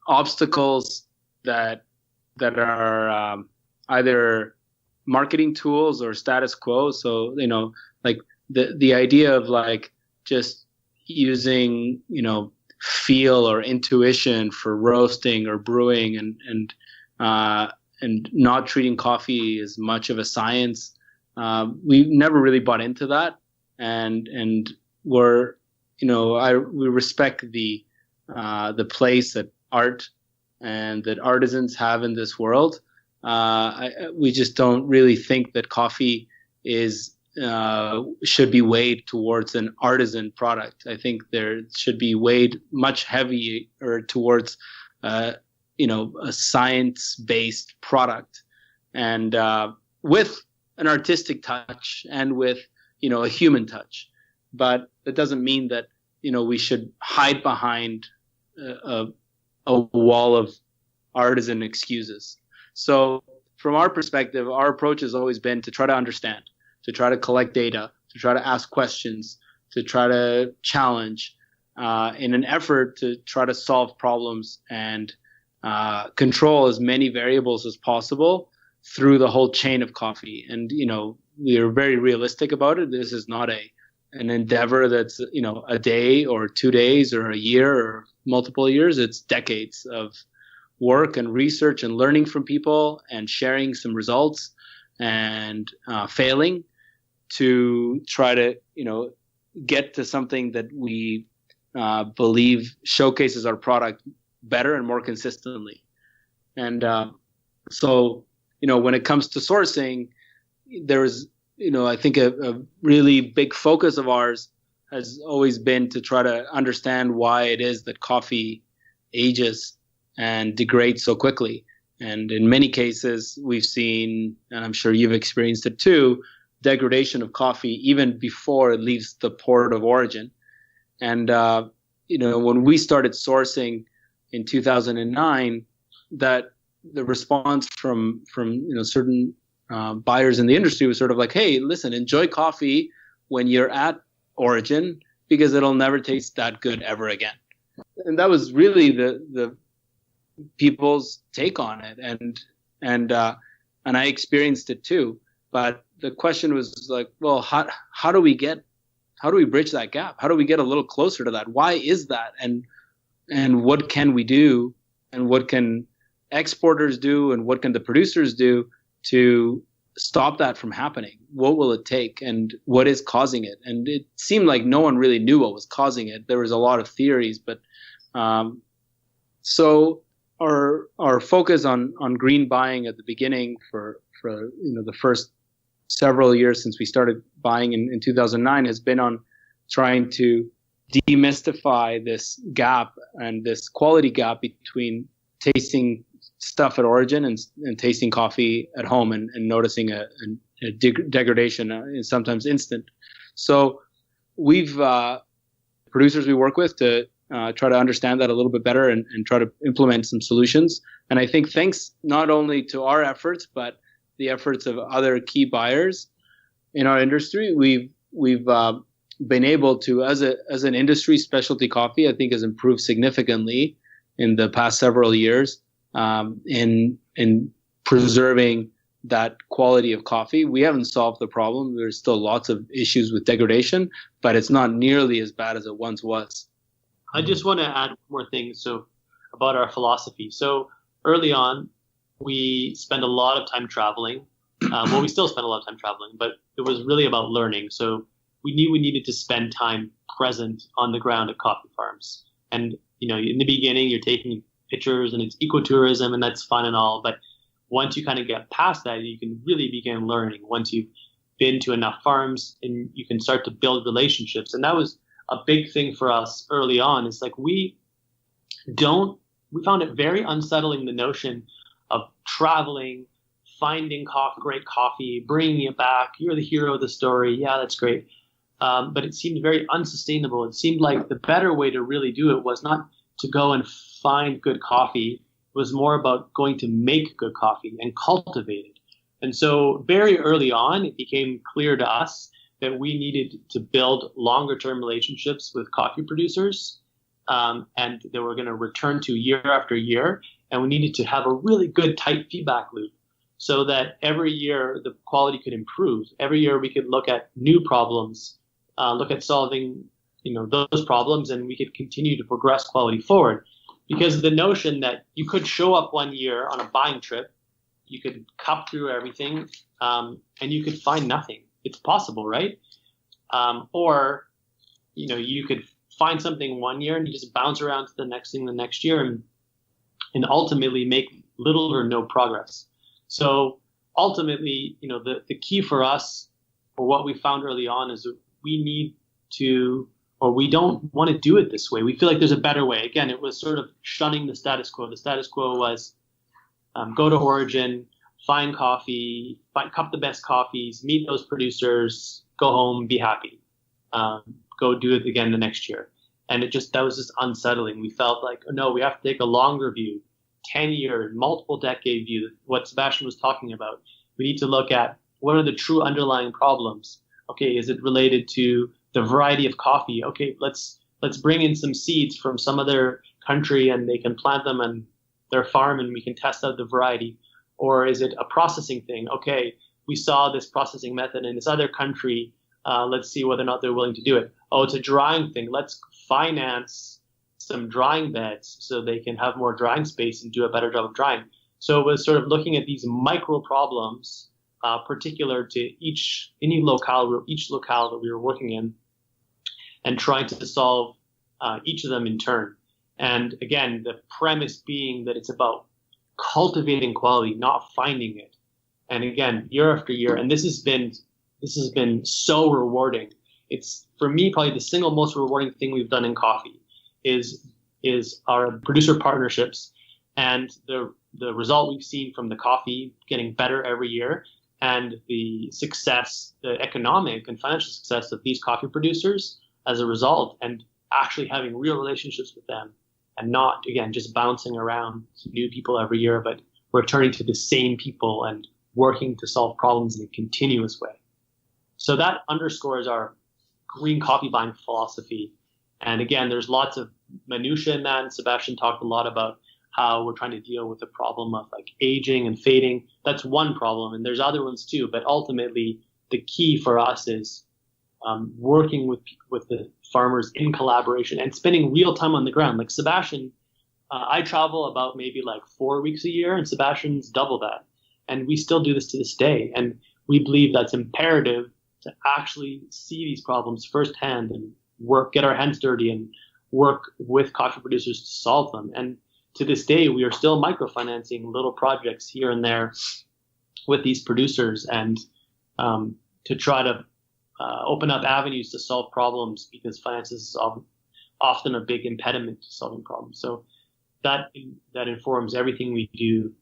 obstacles that are either marketing tools or status quo. So, like the idea of like just using, feel or intuition for roasting or brewing and not treating coffee as much of a science. We never really bought into that. And we're, we respect the place that art and that artisans have in this world. We just don't really think that coffee should be weighed towards an artisan product. I think there should be weighed much heavier towards, a science-based product, and with an artistic touch and with, a human touch. But that doesn't mean that, we should hide behind a wall of artisan excuses. So from our perspective, our approach has always been to try to understand, to try to collect data, to try to ask questions, to try to challenge, in an effort to try to solve problems and control as many variables as possible through the whole chain of coffee. And, we are very realistic about it. This is not an endeavor that's, a day or 2 days or a year or multiple years. It's decades of work and research and learning from people and sharing some results and failing to try to, get to something that we believe showcases our product better and more consistently. And so, when it comes to sourcing, there's, I think a really big focus of ours has always been to try to understand why it is that coffee ages and degrades so quickly. And in many cases, we've seen, and I'm sure you've experienced it too, degradation of coffee even before it leaves the port of origin. And, when we started sourcing in 2009, that the response from certain buyers in the industry was sort of like, hey, listen, enjoy coffee when you're at origin because it'll never taste that good ever again. And that was really the people's take on it. And I experienced it too. But the question was like, well, how do we bridge that gap? How do we get a little closer to that? Why is that? And what can we do? And what can exporters do? And what can the producers do to stop that from happening? What will it take? And what is causing it? And it seemed like no one really knew what was causing it. There was a lot of theories, but so our focus on green buying at the beginning for the first several years since we started buying in 2009 has been on trying to demystify this gap and this quality gap between tasting stuff at origin and tasting coffee at home and noticing a degradation is sometimes instant. So we've producers we work with to try to understand that a little bit better and try to implement some solutions. And I think thanks not only to our efforts, but the efforts of other key buyers in our industry, we've been able to, as an industry, specialty coffee, I think, has improved significantly in the past several years in preserving that quality of coffee. We haven't solved the problem. There's still lots of issues with degradation, but it's not nearly as bad as it once was. I just want to add more things about our philosophy. So early on, we spent a lot of time traveling. We still spend a lot of time traveling, but it was really about learning. So we knew we needed to spend time present on the ground at coffee farms. And, in the beginning, you're taking pictures and it's ecotourism and that's fun and all. But once you kind of get past that, you can really begin learning. Once you've been to enough farms and you can start to build relationships. And that was a big thing for us early on. It's like we found it very unsettling, the notion of traveling, finding great coffee, bringing it back. You're the hero of the story. Yeah, that's great. But it seemed very unsustainable. It seemed like the better way to really do it was not to go and find good coffee. It was more about going to make good coffee and cultivate it. And so very early on, it became clear to us that we needed to build longer term relationships with coffee producers and that we're going to return to year after year. And we needed to have a really good tight feedback loop so that every year the quality could improve. Every year we could look at new problems, look at solving those problems, and we could continue to progress quality forward. Because the notion that you could show up one year on a buying trip, you could cup through everything, and you could find nothing. It's possible, right? Or you could find something one year and you just bounce around to the next thing the next year and ultimately make little or no progress. So ultimately, the key for us, or what we found early on, is that we need to, or we don't want to do it this way. We feel like there's a better way. Again, it was sort of shunning the status quo. The status quo was go to origin, find coffee, cup the best coffees, meet those producers, go home, be happy, go do it again the next year. And that was just unsettling. We felt like, oh, no, we have to take a longer view, 10-year, multiple decade view, what Sebastian was talking about. We need to look at what are the true underlying problems. Okay, is it related to the variety of coffee? Okay, let's bring in some seeds from some other country and they can plant them on their farm and we can test out the variety. Or is it a processing thing? Okay, we saw this processing method in this other country. Let's see whether or not they're willing to do it. Oh, it's a drying thing. Let's finance some drying beds so they can have more drying space and do a better job of drying. So it was sort of looking at these micro problems, particular to each locale that we were working in, and trying to solve each of them in turn. And again, the premise being that it's about cultivating quality, not finding it. And again, year after year, and this has been so rewarding. It's, for me, probably the single most rewarding thing we've done in coffee is our producer partnerships and the result we've seen from the coffee getting better every year, and the success, the economic and financial success of these coffee producers as a result, and actually having real relationships with them, and not, again, just bouncing around to new people every year, but returning to the same people and working to solve problems in a continuous way. So that underscores our green coffee buying philosophy. And again, there's lots of minutiae in that. And Sebastian talked a lot about how we're trying to deal with the problem of like aging and fading. That's one problem, and there's other ones too. But ultimately, the key for us is working with the farmers in collaboration and spending real time on the ground. Like Sebastian, I travel about maybe like 4 weeks a year, and Sebastian's double that. And we still do this to this day. And we believe that's imperative to actually see these problems firsthand and get our hands dirty and work with coffee producers to solve them. And to this day, we are still microfinancing little projects here and there with these producers, and to try to open up avenues to solve problems, because finance is often a big impediment to solving problems. So that informs everything we do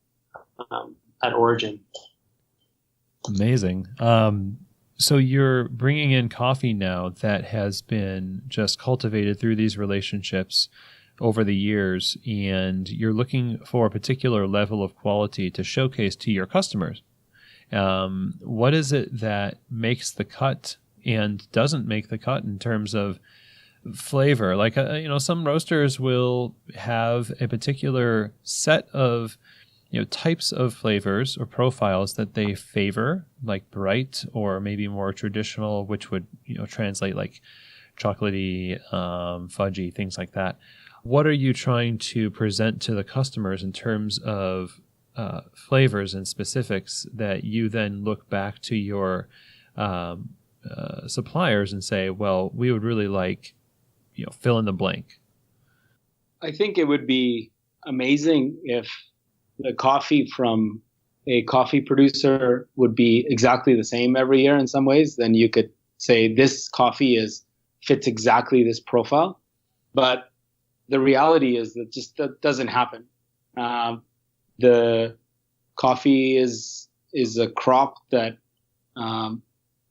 at Origin. Amazing. So you're bringing in coffee now that has been just cultivated through these relationships over the years, and you're looking for a particular level of quality to showcase to your customers. What is it that makes the cut and doesn't make the cut in terms of flavor? Like, some roasters will have a particular set of types of flavors or profiles that they favor, like bright or maybe more traditional, which would translate like chocolatey, fudgy, things like that. What are you trying to present to the customers in terms of flavors and specifics that you then look back to your suppliers and say, well, we would really like, fill in the blank? I think it would be amazing if the coffee from a coffee producer would be exactly the same every year in some ways. Then you could say this coffee fits exactly this profile. But the reality is that doesn't happen. The coffee is a crop that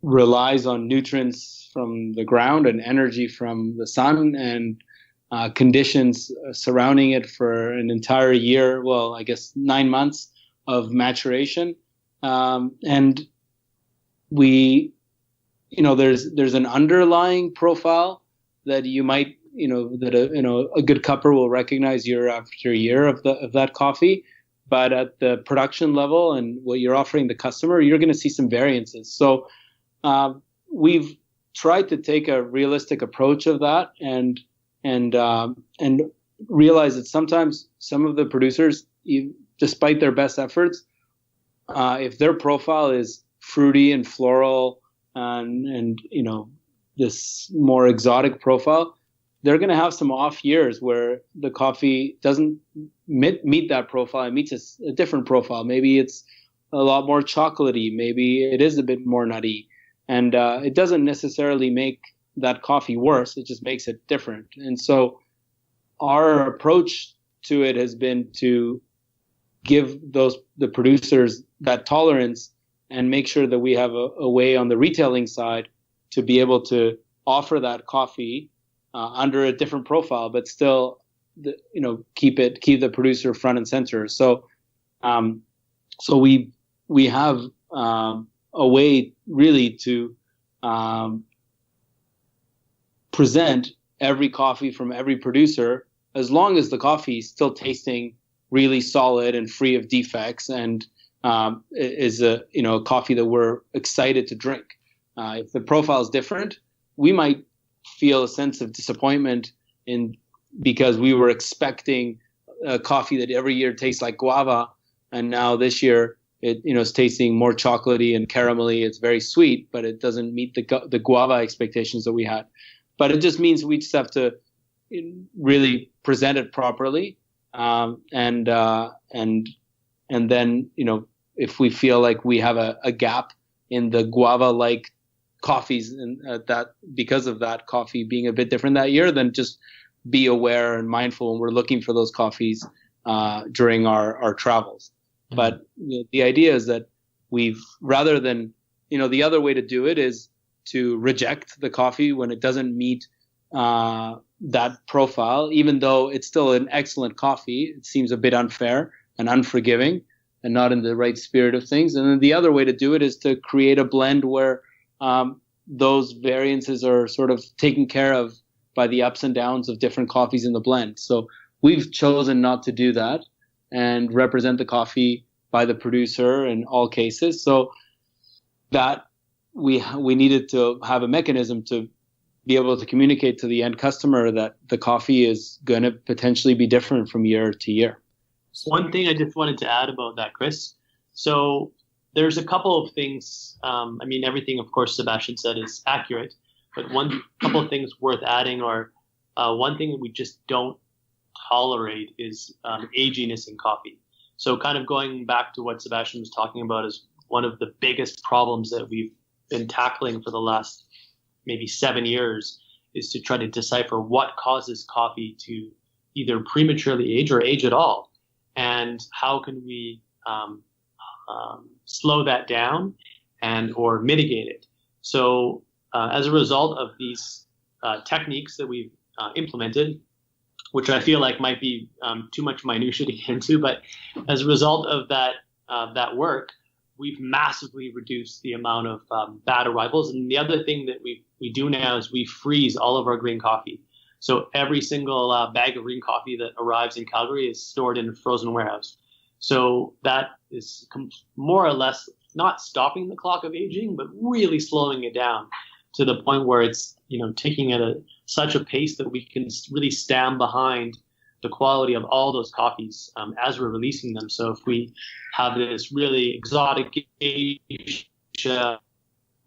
relies on nutrients from the ground and energy from the sun, and conditions surrounding it for an entire year. Well, I guess 9 months of maturation. And we, there's an underlying profile that you might, that a good cupper will recognize year after year of that coffee. But at the production level and what you're offering the customer, you're going to see some variances. So we've tried to take a realistic approach of that, and realize that sometimes some of the producers, despite their best efforts, if their profile is fruity and floral and this more exotic profile, they're going to have some off years where the coffee doesn't meet that profile. It meets a different profile. Maybe it's a lot more chocolatey. Maybe it is a bit more nutty. And it doesn't necessarily make that coffee worse. It just makes it different. And so our approach to it has been to give the producers that tolerance and make sure that we have a way on the retailing side to be able to offer that coffee under a different profile, but still, keep the producer front and center. So, we have a way really to present every coffee from every producer, as long as the coffee is still tasting really solid and free of defects, and is a coffee that we're excited to drink. If the profile is different, we might feel a sense of disappointment in because we were expecting a coffee that every year tastes like guava, and now this year it's tasting more chocolatey and caramelly. It's very sweet, but it doesn't meet the guava expectations that we had. But it just means we just have to really present it properly, and then if we feel like we have a gap in the guava-like coffees, and that because of that coffee being a bit different that year, then just be aware and mindful when we're looking for those coffees during our travels. Mm-hmm. But the idea is that rather than, the other way to do it is to reject the coffee when it doesn't meet that profile, even though it's still an excellent coffee. It seems a bit unfair and unforgiving and not in the right spirit of things. And then the other way to do it is to create a blend where those variances are sort of taken care of by the ups and downs of different coffees in the blend. So we've chosen not to do that and represent the coffee by the producer in all cases. So that we needed to have a mechanism to be able to communicate to the end customer that the coffee is going to potentially be different from year to year. One thing I just wanted to add about that, Chris. So there's a couple of things. Everything, of course, Sebastian said is accurate, but couple of things worth adding are one thing that we just don't tolerate is aginess in coffee. So kind of going back to what Sebastian was talking about is one of the biggest problems that we've been tackling for the last maybe 7 years is to try to decipher what causes coffee to either prematurely age or age at all. And how can we slow that down or mitigate it? So as a result of these techniques that we've implemented, which I feel like might be too much minutiae to get into, but as a result of that work, we've massively reduced the amount of bad arrivals. And the other thing that we do now is we freeze all of our green coffee. So every single bag of green coffee that arrives in Calgary is stored in a frozen warehouse. So that is more or less not stopping the clock of aging, but really slowing it down to the point where it's taking at such a pace that we can really stand behind the quality of all those coffees as we're releasing them. So if we have this really exotic age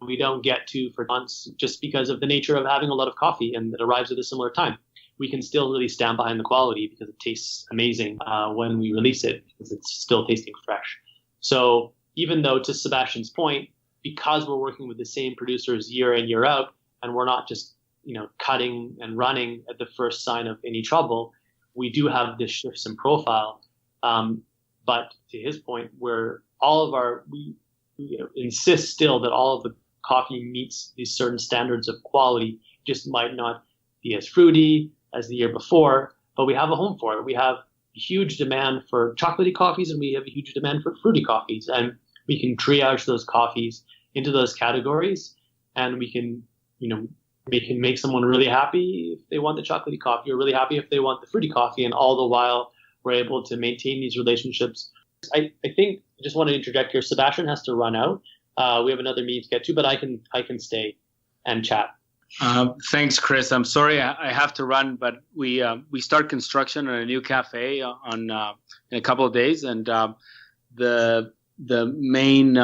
we don't get to for months just because of the nature of having a lot of coffee and it arrives at a similar time, we can still really stand behind the quality because it tastes amazing when we release it because it's still tasting fresh. So even though, to Sebastian's point, because we're working with the same producers year in, year out, and we're not just cutting and running at the first sign of any trouble, we do have this shifts in profile. But to his point, where we insist still that all of the coffee meets these certain standards of quality, just might not be as fruity as the year before, but we have a home for it. We have a huge demand for chocolatey coffees and we have a huge demand for fruity coffees, and we can triage those coffees into those categories, and we can make someone really happy if they want the chocolatey coffee or really happy if they want the fruity coffee, and all the while we're able to maintain these relationships. I think I just want to interject here. Sebastian has to run out. We have another meeting to get to, but I can stay and chat. Thanks, Chris. I'm sorry I have to run, but we start construction on a new cafe in a couple of days, and the main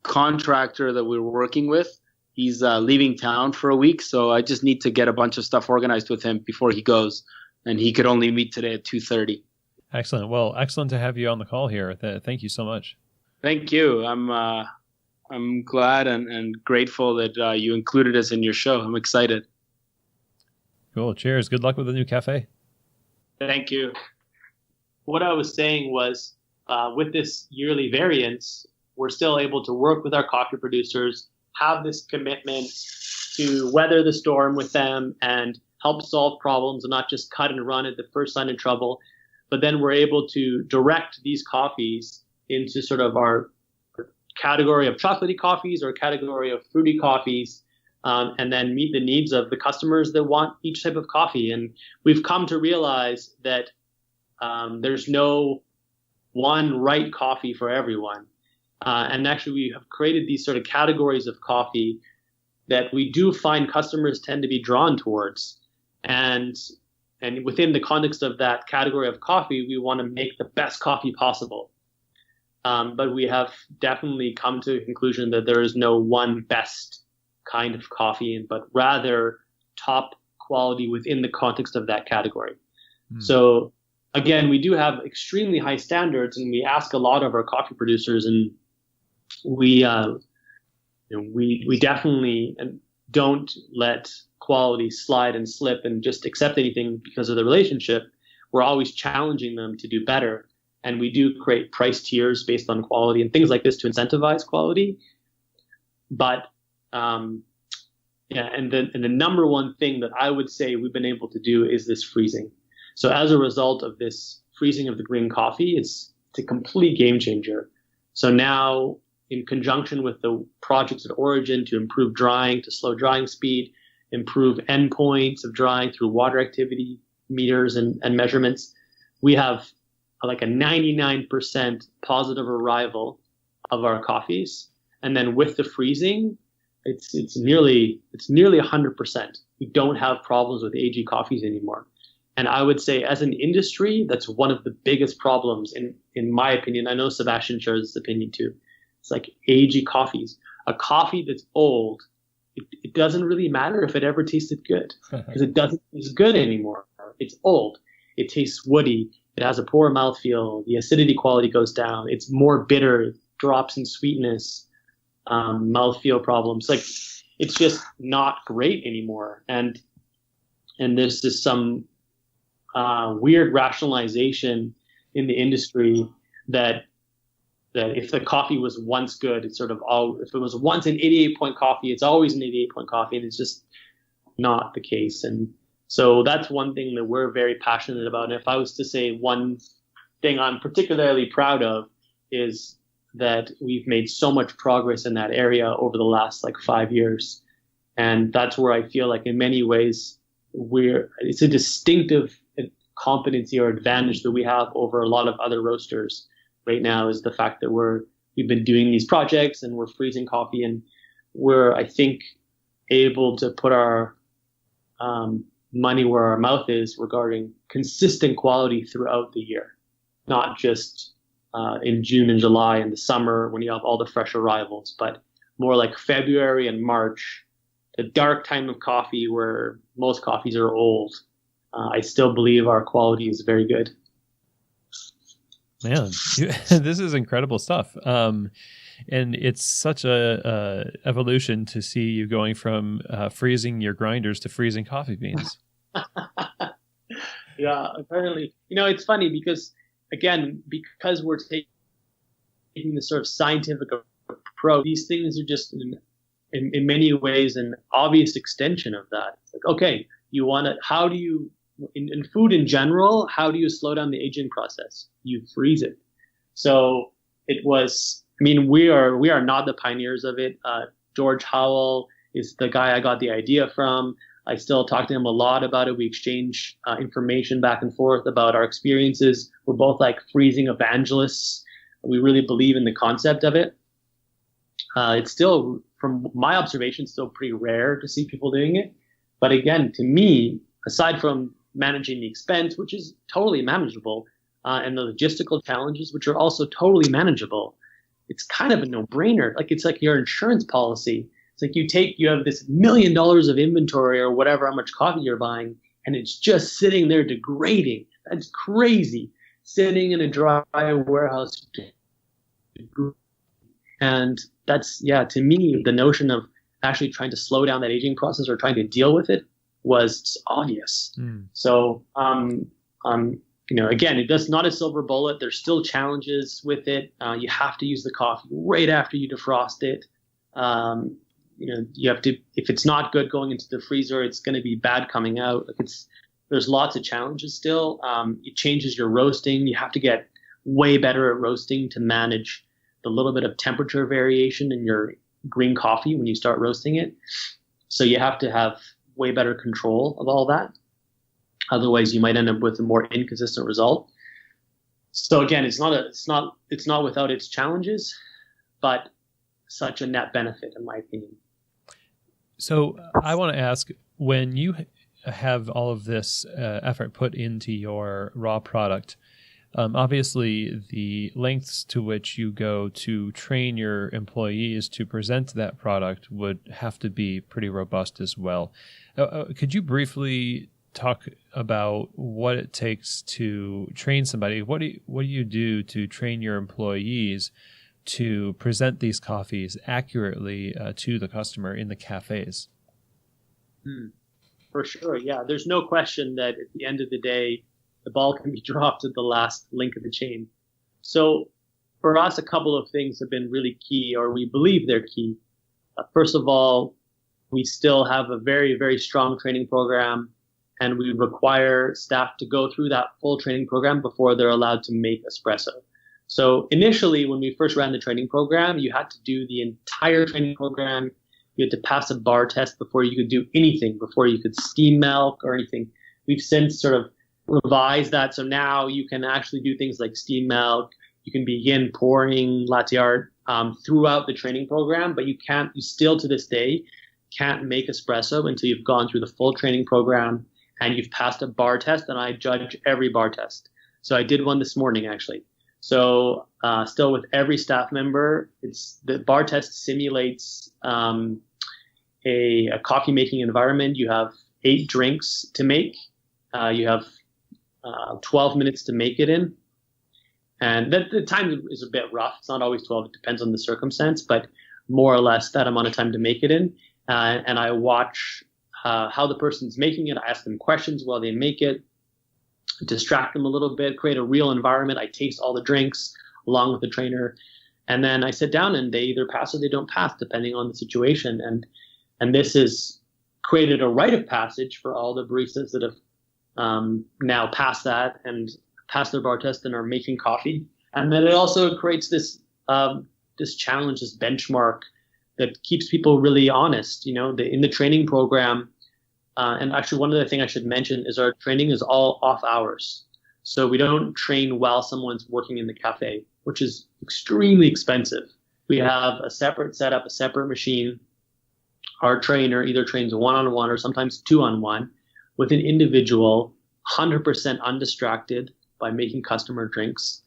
contractor that we're working with, he's leaving town for a week, so I just need to get a bunch of stuff organized with him before he goes, and he could only meet today at 2:30. Excellent. Well, excellent to have you on the call here. Thank you so much. Thank you. I'm glad and grateful that you included us in your show. I'm excited. Cool. Cheers. Good luck with the new cafe. Thank you. What I was saying was, with this yearly variance, we're still able to work with our coffee producers, have this commitment to weather the storm with them and help solve problems and not just cut and run at the first sign of trouble. But then we're able to direct these coffees into sort of our category of chocolatey coffees or category of fruity coffees, and then meet the needs of the customers that want each type of coffee. And we've come to realize that there's no one right coffee for everyone. And actually, we have created these sort of categories of coffee that we do find customers tend to be drawn towards. And And within the context of that category of coffee, we want to make the best coffee possible. But we have definitely come to a conclusion that there is no one best kind of coffee, but rather top quality within the context of that category. So again, we do have extremely high standards, and we ask a lot of our coffee producers, and we definitely don't let quality slide and slip and just accept anything because of the relationship. We're always challenging them to do better. And we do create price tiers based on quality and things like this to incentivize quality. But and the number one thing that I would say we've been able to do is this freezing. So as a result of this freezing of the green coffee, it's a complete game changer. So now, in conjunction with the projects at Origin to improve drying, to slow drying speed, improve endpoints of drying through water activity meters and measurements, we have like a 99% positive arrival of our coffees. And then with the freezing, it's nearly 100%. We don't have problems with AG coffees anymore. And I would say as an industry, that's one of the biggest problems in my opinion. I know Sebastian shares this opinion too. It's like AG coffees. A coffee that's old, it doesn't really matter if it ever tasted good because it doesn't taste good anymore. It's old. It tastes woody. It has a poor mouthfeel. The acidity quality goes down. It's more bitter. It drops in sweetness, mouthfeel problems. Like, it's just not great anymore. And this is some weird rationalization in the industry that if the coffee was once good, it's sort of if it was once an 88-point coffee, it's always an 88-point coffee, and it's just not the case. And so that's one thing that we're very passionate about. And if I was to say one thing I'm particularly proud of is that we've made so much progress in that area over the last 5 years. And that's where I feel like in many ways it's a distinctive competency or advantage that we have over a lot of other roasters right now, is the fact that we've been doing these projects and we're freezing coffee, and we're, I think, able to put our money where our mouth is regarding consistent quality throughout the year, not just in June and July in the summer when you have all the fresh arrivals, but more like February and March, the dark time of coffee where most coffees are old. I still believe our quality is very good. Man, this is incredible stuff. And it's such a evolution to see you going from freezing your grinders to freezing coffee beans. Yeah, apparently. It's funny because, again, because we're taking this sort of scientific approach, these things are just in many ways an obvious extension of that. It's like, okay, how do you, in food in general, how do you slow down the aging process? You freeze it. So it was, we are not the pioneers of it. George Howell is the guy I got the idea from. I still talk to him a lot about it. We exchange information back and forth about our experiences. We're both like freezing evangelists. We really believe in the concept of it. It's still, from my observation, still pretty rare to see people doing it. But again, to me, aside from managing the expense, which is totally manageable, and the logistical challenges, which are also totally manageable, it's kind of a no-brainer. It's like your insurance policy. It's like you have this $1 million of inventory or whatever, how much coffee you're buying, and it's just sitting there degrading. That's crazy. Sitting in a dry warehouse. And that's, to me, the notion of actually trying to slow down that aging process or trying to deal with it was obvious. So, again, it does not a silver bullet. There's still challenges with it. You have to use the coffee right after you defrost it. You have to, if it's not good going into the freezer, it's going to be bad coming out. There's lots of challenges still. It changes your roasting. You have to get way better at roasting to manage the little bit of temperature variation in your green coffee when you start roasting it. So you have to have way better control of all that. Otherwise, you might end up with a more inconsistent result. So again, it's not without its challenges, but such a net benefit, in my opinion. So I want to ask, when you have all of this effort put into your raw product, obviously the lengths to which you go to train your employees to present that product would have to be pretty robust as well. Could you briefly talk about what it takes to train somebody? What do you do to train your employees to present these coffees accurately to the customer in the cafes? For sure, yeah. There's no question that at the end of the day, the ball can be dropped at the last link of the chain. So for us, a couple of things have been really key, or we believe they're key. First of all, we still have a very, very strong training program, and we require staff to go through that full training program before they're allowed to make espresso. So initially, when we first ran the training program, you had to do the entire training program. You had to pass a bar test before you could do anything, before you could steam milk or anything. We've since sort of revised that. So now you can actually do things like steam milk. You can begin pouring latte art throughout the training program, but you still to this day can't make espresso until you've gone through the full training program and you've passed a bar test, and I judge every bar test. So I did one this morning, actually. So still with every staff member, the bar test simulates a coffee making environment. You have 8 drinks to make. You have 12 minutes to make it in. And the time is a bit rough. It's not always 12. It depends on the circumstance, but more or less that amount of time to make it in. And I watch how the person's making it. I ask them questions while they make it, distract them a little bit, create a real environment. I taste all the drinks along with the trainer. And then I sit down and they either pass or they don't pass, depending on the situation. And this has created a rite of passage for all the baristas that have now passed that and passed their bar test and are making coffee. And then it also creates this challenge, this benchmark that keeps people really honest. You know, in the training program, and actually one other thing I should mention is our training is all off hours. So we don't train while someone's working in the cafe, which is extremely expensive. We have a separate setup, a separate machine. Our trainer either trains one-on-one or sometimes two-on-one with an individual, 100% undistracted by making customer drinks,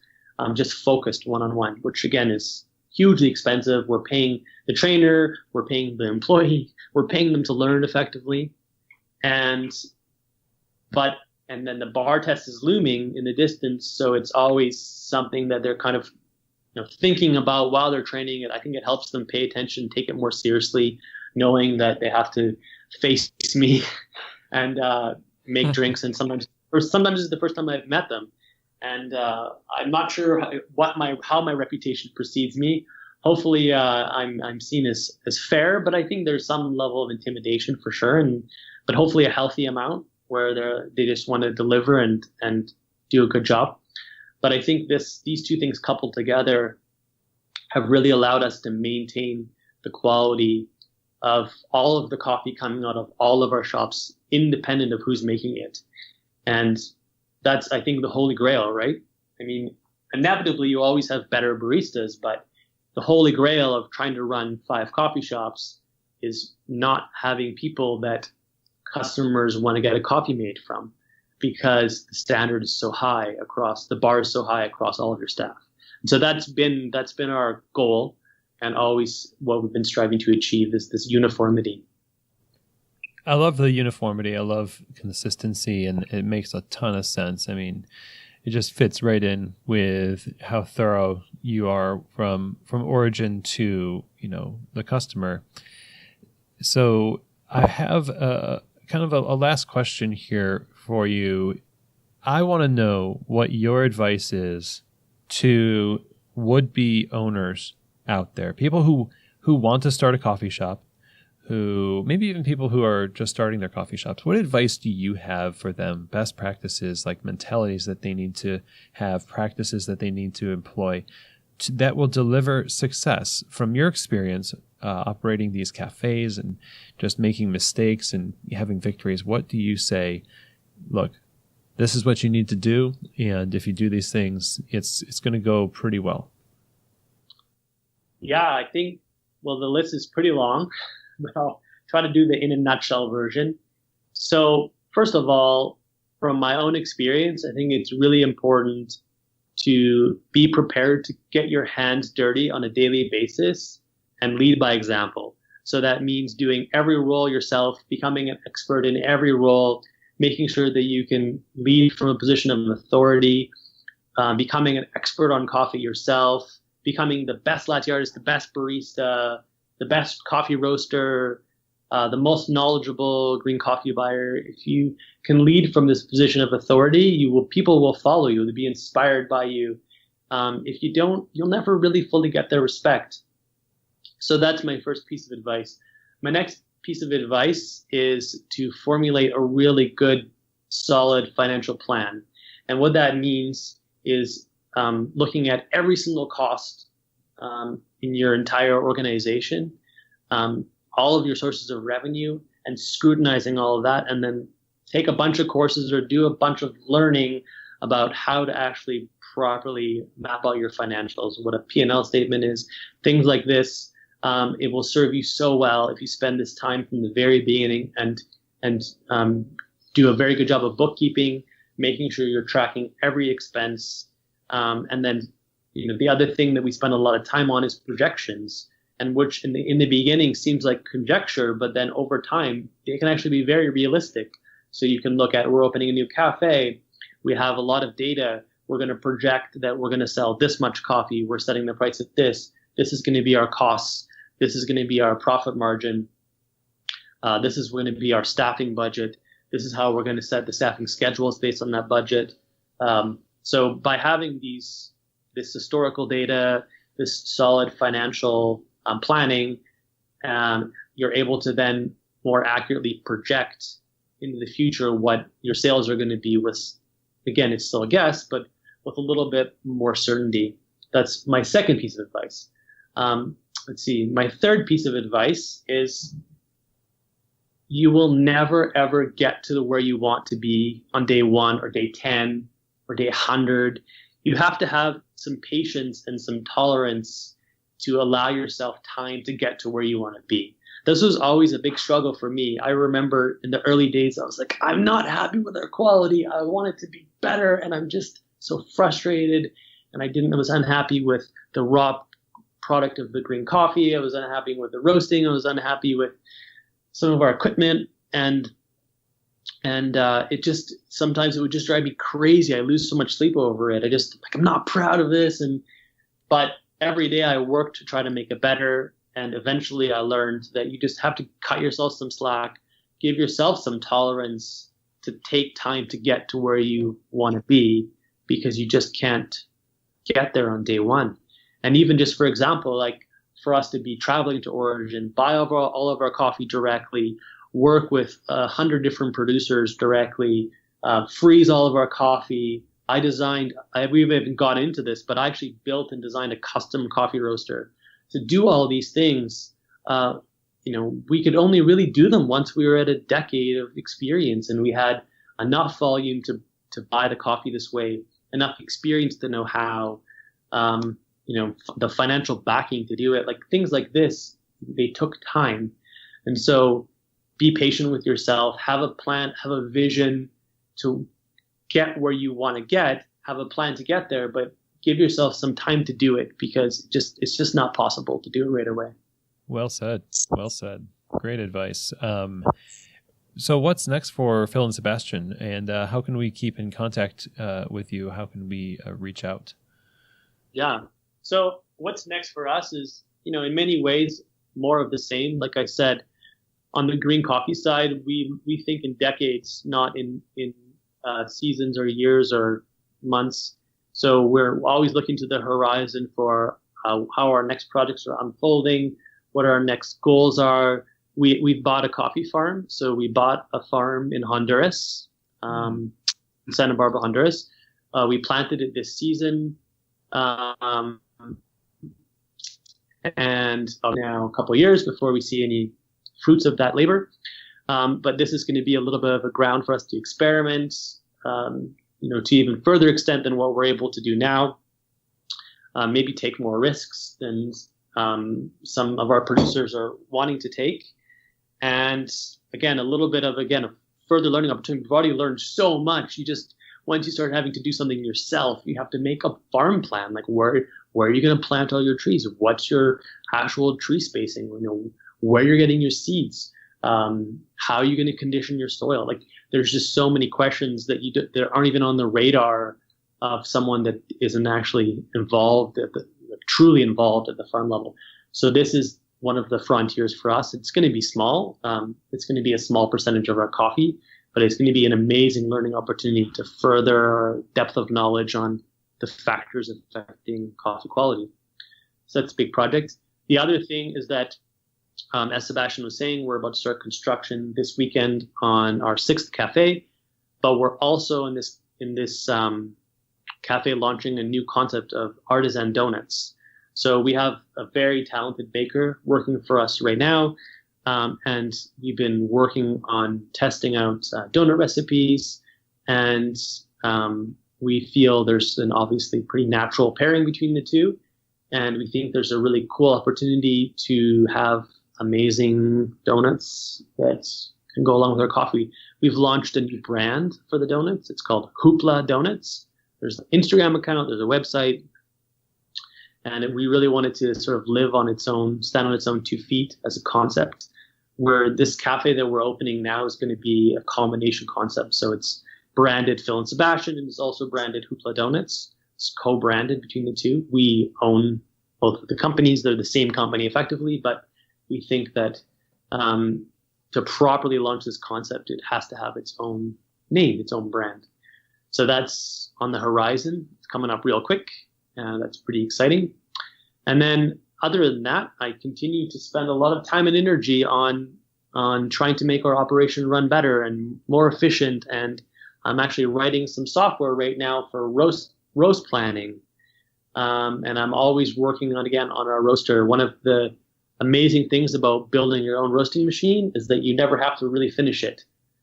just focused one-on-one, which again is hugely expensive. We're paying the trainer, we're paying the employee, we're paying them to learn effectively. And then the bar test is looming in the distance, so it's always something that they're kind of thinking about while they're training it. I think it helps them pay attention, take it more seriously, knowing that they have to face me and make drinks. And sometimes it's the first time I've met them, and I'm not sure how my reputation precedes me. Hopefully, I'm seen as fair, but I think there's some level of intimidation for sure, but hopefully a healthy amount where they just want to deliver and do a good job. But I think these two things coupled together have really allowed us to maintain the quality of all of the coffee coming out of all of our shops, independent of who's making it. And that's, I think, the holy grail, right? I mean, inevitably you always have better baristas, but the holy grail of trying to run 5 coffee shops is not having people that customers want to get a coffee made from, because the standard is so high across, the bar is so high across all of your staff. And so that's been our goal, and always what we've been striving to achieve is this uniformity. I love the uniformity. I love consistency, and it makes a ton of sense. I mean, it just fits right in with how thorough you are from origin to, the customer. So I have a last question here for you. I want to know what your advice is to would-be owners out there, people who want to start a coffee shop, who maybe even people who are just starting their coffee shops. What advice do you have for them? Best practices, like mentalities that they need to have, practices that they need to employ that will deliver success from your experience operating these cafes and just making mistakes and having victories. What do you say? Look, this is what you need to do, and if you do these things, it's going to go pretty well. Yeah, I think, the list is pretty long, but I'll try to do the in a nutshell version. So first of all, from my own experience, I think it's really important to be prepared to get your hands dirty on a daily basis and lead by example. So that means doing every role yourself, becoming an expert in every role, making sure that you can lead from a position of authority, becoming an expert on coffee yourself, becoming the best latte artist, the best barista, the best coffee roaster, the most knowledgeable green coffee buyer. If you can lead from this position of authority, people will follow you. They'll be inspired by you. If you don't, you'll never really fully get their respect. So that's my first piece of advice. My next piece of advice is to formulate a really good, solid financial plan. And what that means is looking at every single cost in your entire organization, all of your sources of revenue, and scrutinizing all of that, and then take a bunch of courses or do a bunch of learning about how to actually properly map out your financials, what a P&L statement is, things like this. It will serve you so well if you spend this time from the very beginning and do a very good job of bookkeeping, making sure you're tracking every expense. And then, the other thing that we spend a lot of time on is projections, and which in the beginning seems like conjecture, but then over time, it can actually be very realistic. So you can look at, we're opening a new cafe. We have a lot of data. We're going to project that we're going to sell this much coffee. We're setting the price at this. This is going to be our costs. This is going to be our profit margin. This is going to be our staffing budget. This is how we're going to set the staffing schedules based on that budget. So by having this historical data, this solid financial planning, you're able to then more accurately project into the future what your sales are going to be with, again, it's still a guess, but with a little bit more certainty. That's my second piece of advice. Let's see. My third piece of advice is you will never, ever get to where you want to be on day 1 or day 10 or day 100. You have to have some patience and some tolerance to allow yourself time to get to where you want to be. This was always a big struggle for me. I remember in the early days, I was like, I'm not happy with our quality. I want it to be better. And I'm just so frustrated. And I was unhappy with the raw product of the green coffee. I was unhappy with the roasting. I was unhappy with some of our equipment. And sometimes it would just drive me crazy. I lose so much sleep over it. I'm not proud of this. But every day I worked to try to make it better. And eventually I learned that you just have to cut yourself some slack, give yourself some tolerance to take time to get to where you want to be, because you just can't get there on day 1. And even just, for example, like for us to be traveling to Origin, buy all of our coffee directly, work with 100 different producers directly, freeze all of our coffee. We haven't gone into this, but I actually built and designed a custom coffee roaster. To do all these things, we could only really do them once we were at a decade of experience and we had enough volume to buy the coffee this way, enough experience to know how, the financial backing to do it. Like things like this, they took time. And so be patient with yourself, have a plan, have a vision to get where you want to get, have a plan to get there, but give yourself some time to do it, because it's just not possible to do it right away. Well said. Well said. Great advice. So what's next for Phil and Sebastian, and how can we keep in contact with you? How can we reach out? Yeah. So what's next for us is, in many ways, more of the same. Like I said, on the green coffee side, we think in decades, not in seasons or years or months. So we're always looking to the horizon for how our next projects are unfolding, what our next goals are. We bought a coffee farm. So we bought a farm in Honduras, in Santa Barbara, Honduras. We planted it this season. And now a couple of years before we see any fruits of that labor. But this is going to be a little bit of a ground for us to experiment, to even further extent than what we're able to do now. Maybe take more risks than some of our producers are wanting to take. And again, a little bit of, a further learning opportunity. We've already learned so much. Once you start having to do something yourself, you have to make a farm plan. Like where are you going to plant all your trees? What's your actual tree spacing? Where you're getting your seeds? How are you going to condition your soil? Like there's just so many questions that that aren't even on the radar of someone that isn't actually involved truly involved at the farm level. So this is one of the frontiers for us. It's going to be small. It's going to be a small percentage of our coffee, but it's going to be an amazing learning opportunity to further our depth of knowledge on the factors affecting coffee quality. So that's a big project. The other thing is that, as Sebastian was saying, we're about to start construction this weekend on our 6th cafe, but we're also in this cafe launching a new concept of artisan donuts. So we have a very talented baker working for us right now, and we've been working on testing out donut recipes, and we feel there's an obviously pretty natural pairing between the two, and we think there's a really cool opportunity to have amazing donuts that can go along with our coffee. We've launched a new brand for the donuts. It's called Hoopla Donuts. There's an Instagram account, there's a website, and we really wanted to sort of stand on its own 2 feet as a concept, where this cafe that we're opening now is going to be a combination concept. So it's branded Phil and Sebastian, and it's also branded Hoopla Donuts. It's co-branded between the two. We own both of the companies. They're the same company effectively, but we think that to properly launch this concept, it has to have its own name, its own brand. So that's on the horizon. It's coming up real quick. That's pretty exciting. And then other than that, I continue to spend a lot of time and energy on trying to make our operation run better and more efficient. And I'm actually writing some software right now for roast planning. And I'm always working on our roaster. One of the amazing things about building your own roasting machine is that you never have to really finish it.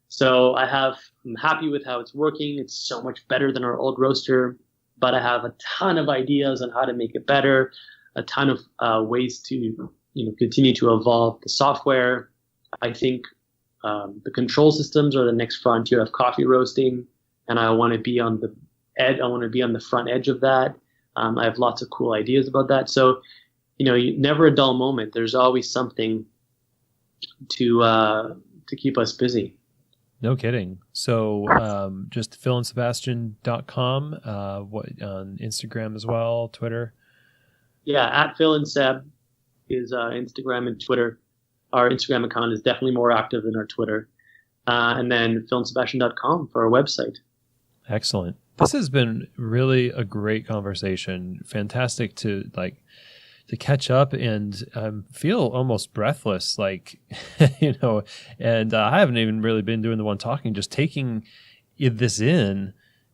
So I'm happy with how it's working. It's so much better than our old roaster, but I have a ton of ideas on how to make it better, a ton of ways to continue to evolve the software. I think the control systems are the next frontier of coffee roasting, and I want to be on the edge. I want to be on the front edge of that. I have lots of cool ideas about that. So, never a dull moment. There's always something to keep us busy. No kidding. So just philandsebastian.com, on Instagram as well, Twitter? Yeah, at Phil and Seb is Instagram and Twitter. Our Instagram account is definitely more active than our Twitter. And then philandsebastian.com for our website. Excellent. This has been really a great conversation. Fantastic to catch up and feel almost breathless, and I haven't even really been doing the one talking, just taking this in.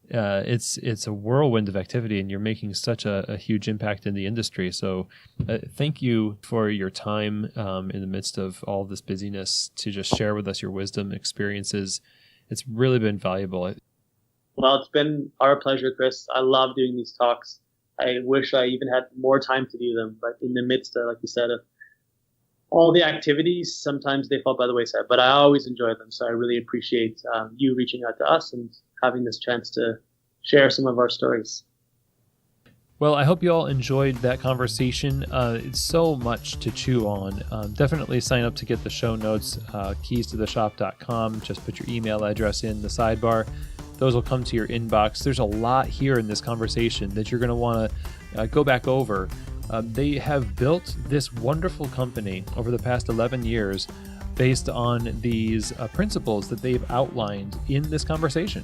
It's a whirlwind of activity, and you're making such a huge impact in the industry. So thank you for your time in the midst of all this busyness to just share with us your wisdom, experiences. It's really been valuable. Well, it's been our pleasure, Chris. I love doing these talks. I wish I even had more time to do them, but in the midst of, like you said, of all the activities, sometimes they fall by the wayside, but I always enjoy them. So I really appreciate you reaching out to us and having this chance to share some of our stories. Well, I hope you all enjoyed that conversation. It's so much to chew on. Definitely sign up to get the show notes, keystotheshop.com. Just put your email address in the sidebar. Those will come to your inbox. There's a lot here in this conversation that you're going to want to go back over. They have built this wonderful company over the past 11 years based on these principles that they've outlined in this conversation,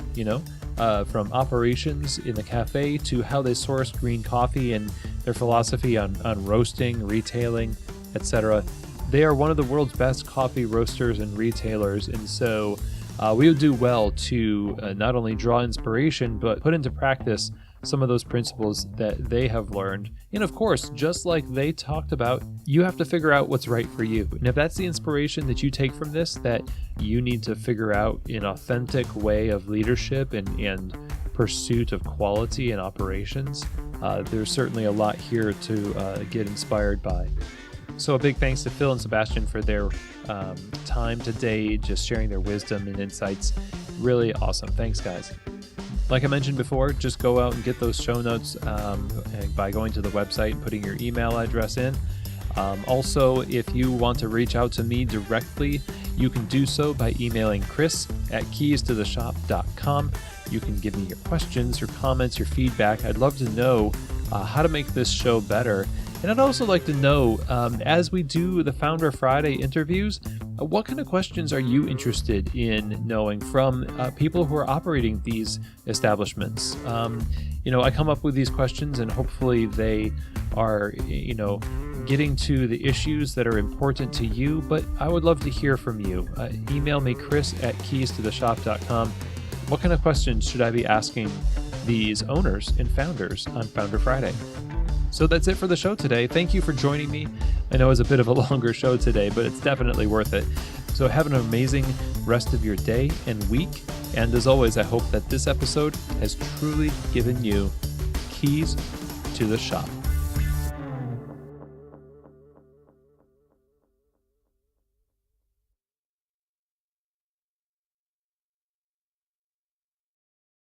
from operations in the cafe to how they source green coffee and their philosophy on roasting, retailing, etc. They are one of the world's best coffee roasters and retailers, and so we would do well to not only draw inspiration, but put into practice some of those principles that they have learned. And of course, just like they talked about, you have to figure out what's right for you. And if that's the inspiration that you take from this, that you need to figure out an authentic way of leadership and pursuit of quality and operations, there's certainly a lot here to get inspired by. So a big thanks to Phil and Sebastian for their time today, just sharing their wisdom and insights. Really awesome. Thanks, guys. Like I mentioned before, just go out and get those show notes by going to the website and putting your email address in. Also, if you want to reach out to me directly, you can do so by emailing chris@keystotheshop.com. You can give me your questions, your comments, your feedback. I'd love to know how to make this show better. And I'd also like to know, as we do the Founder Friday interviews, what kind of questions are you interested in knowing from people who are operating these establishments? I come up with these questions and hopefully they are, getting to the issues that are important to you, but I would love to hear from you. Email me, chris@keystotheshop.com. What kind of questions should I be asking these owners and founders on Founder Friday? So that's it for the show today. Thank you for joining me. I know it's a bit of a longer show today, but it's definitely worth it. So have an amazing rest of your day and week. And as always, I hope that this episode has truly given you keys to the shop.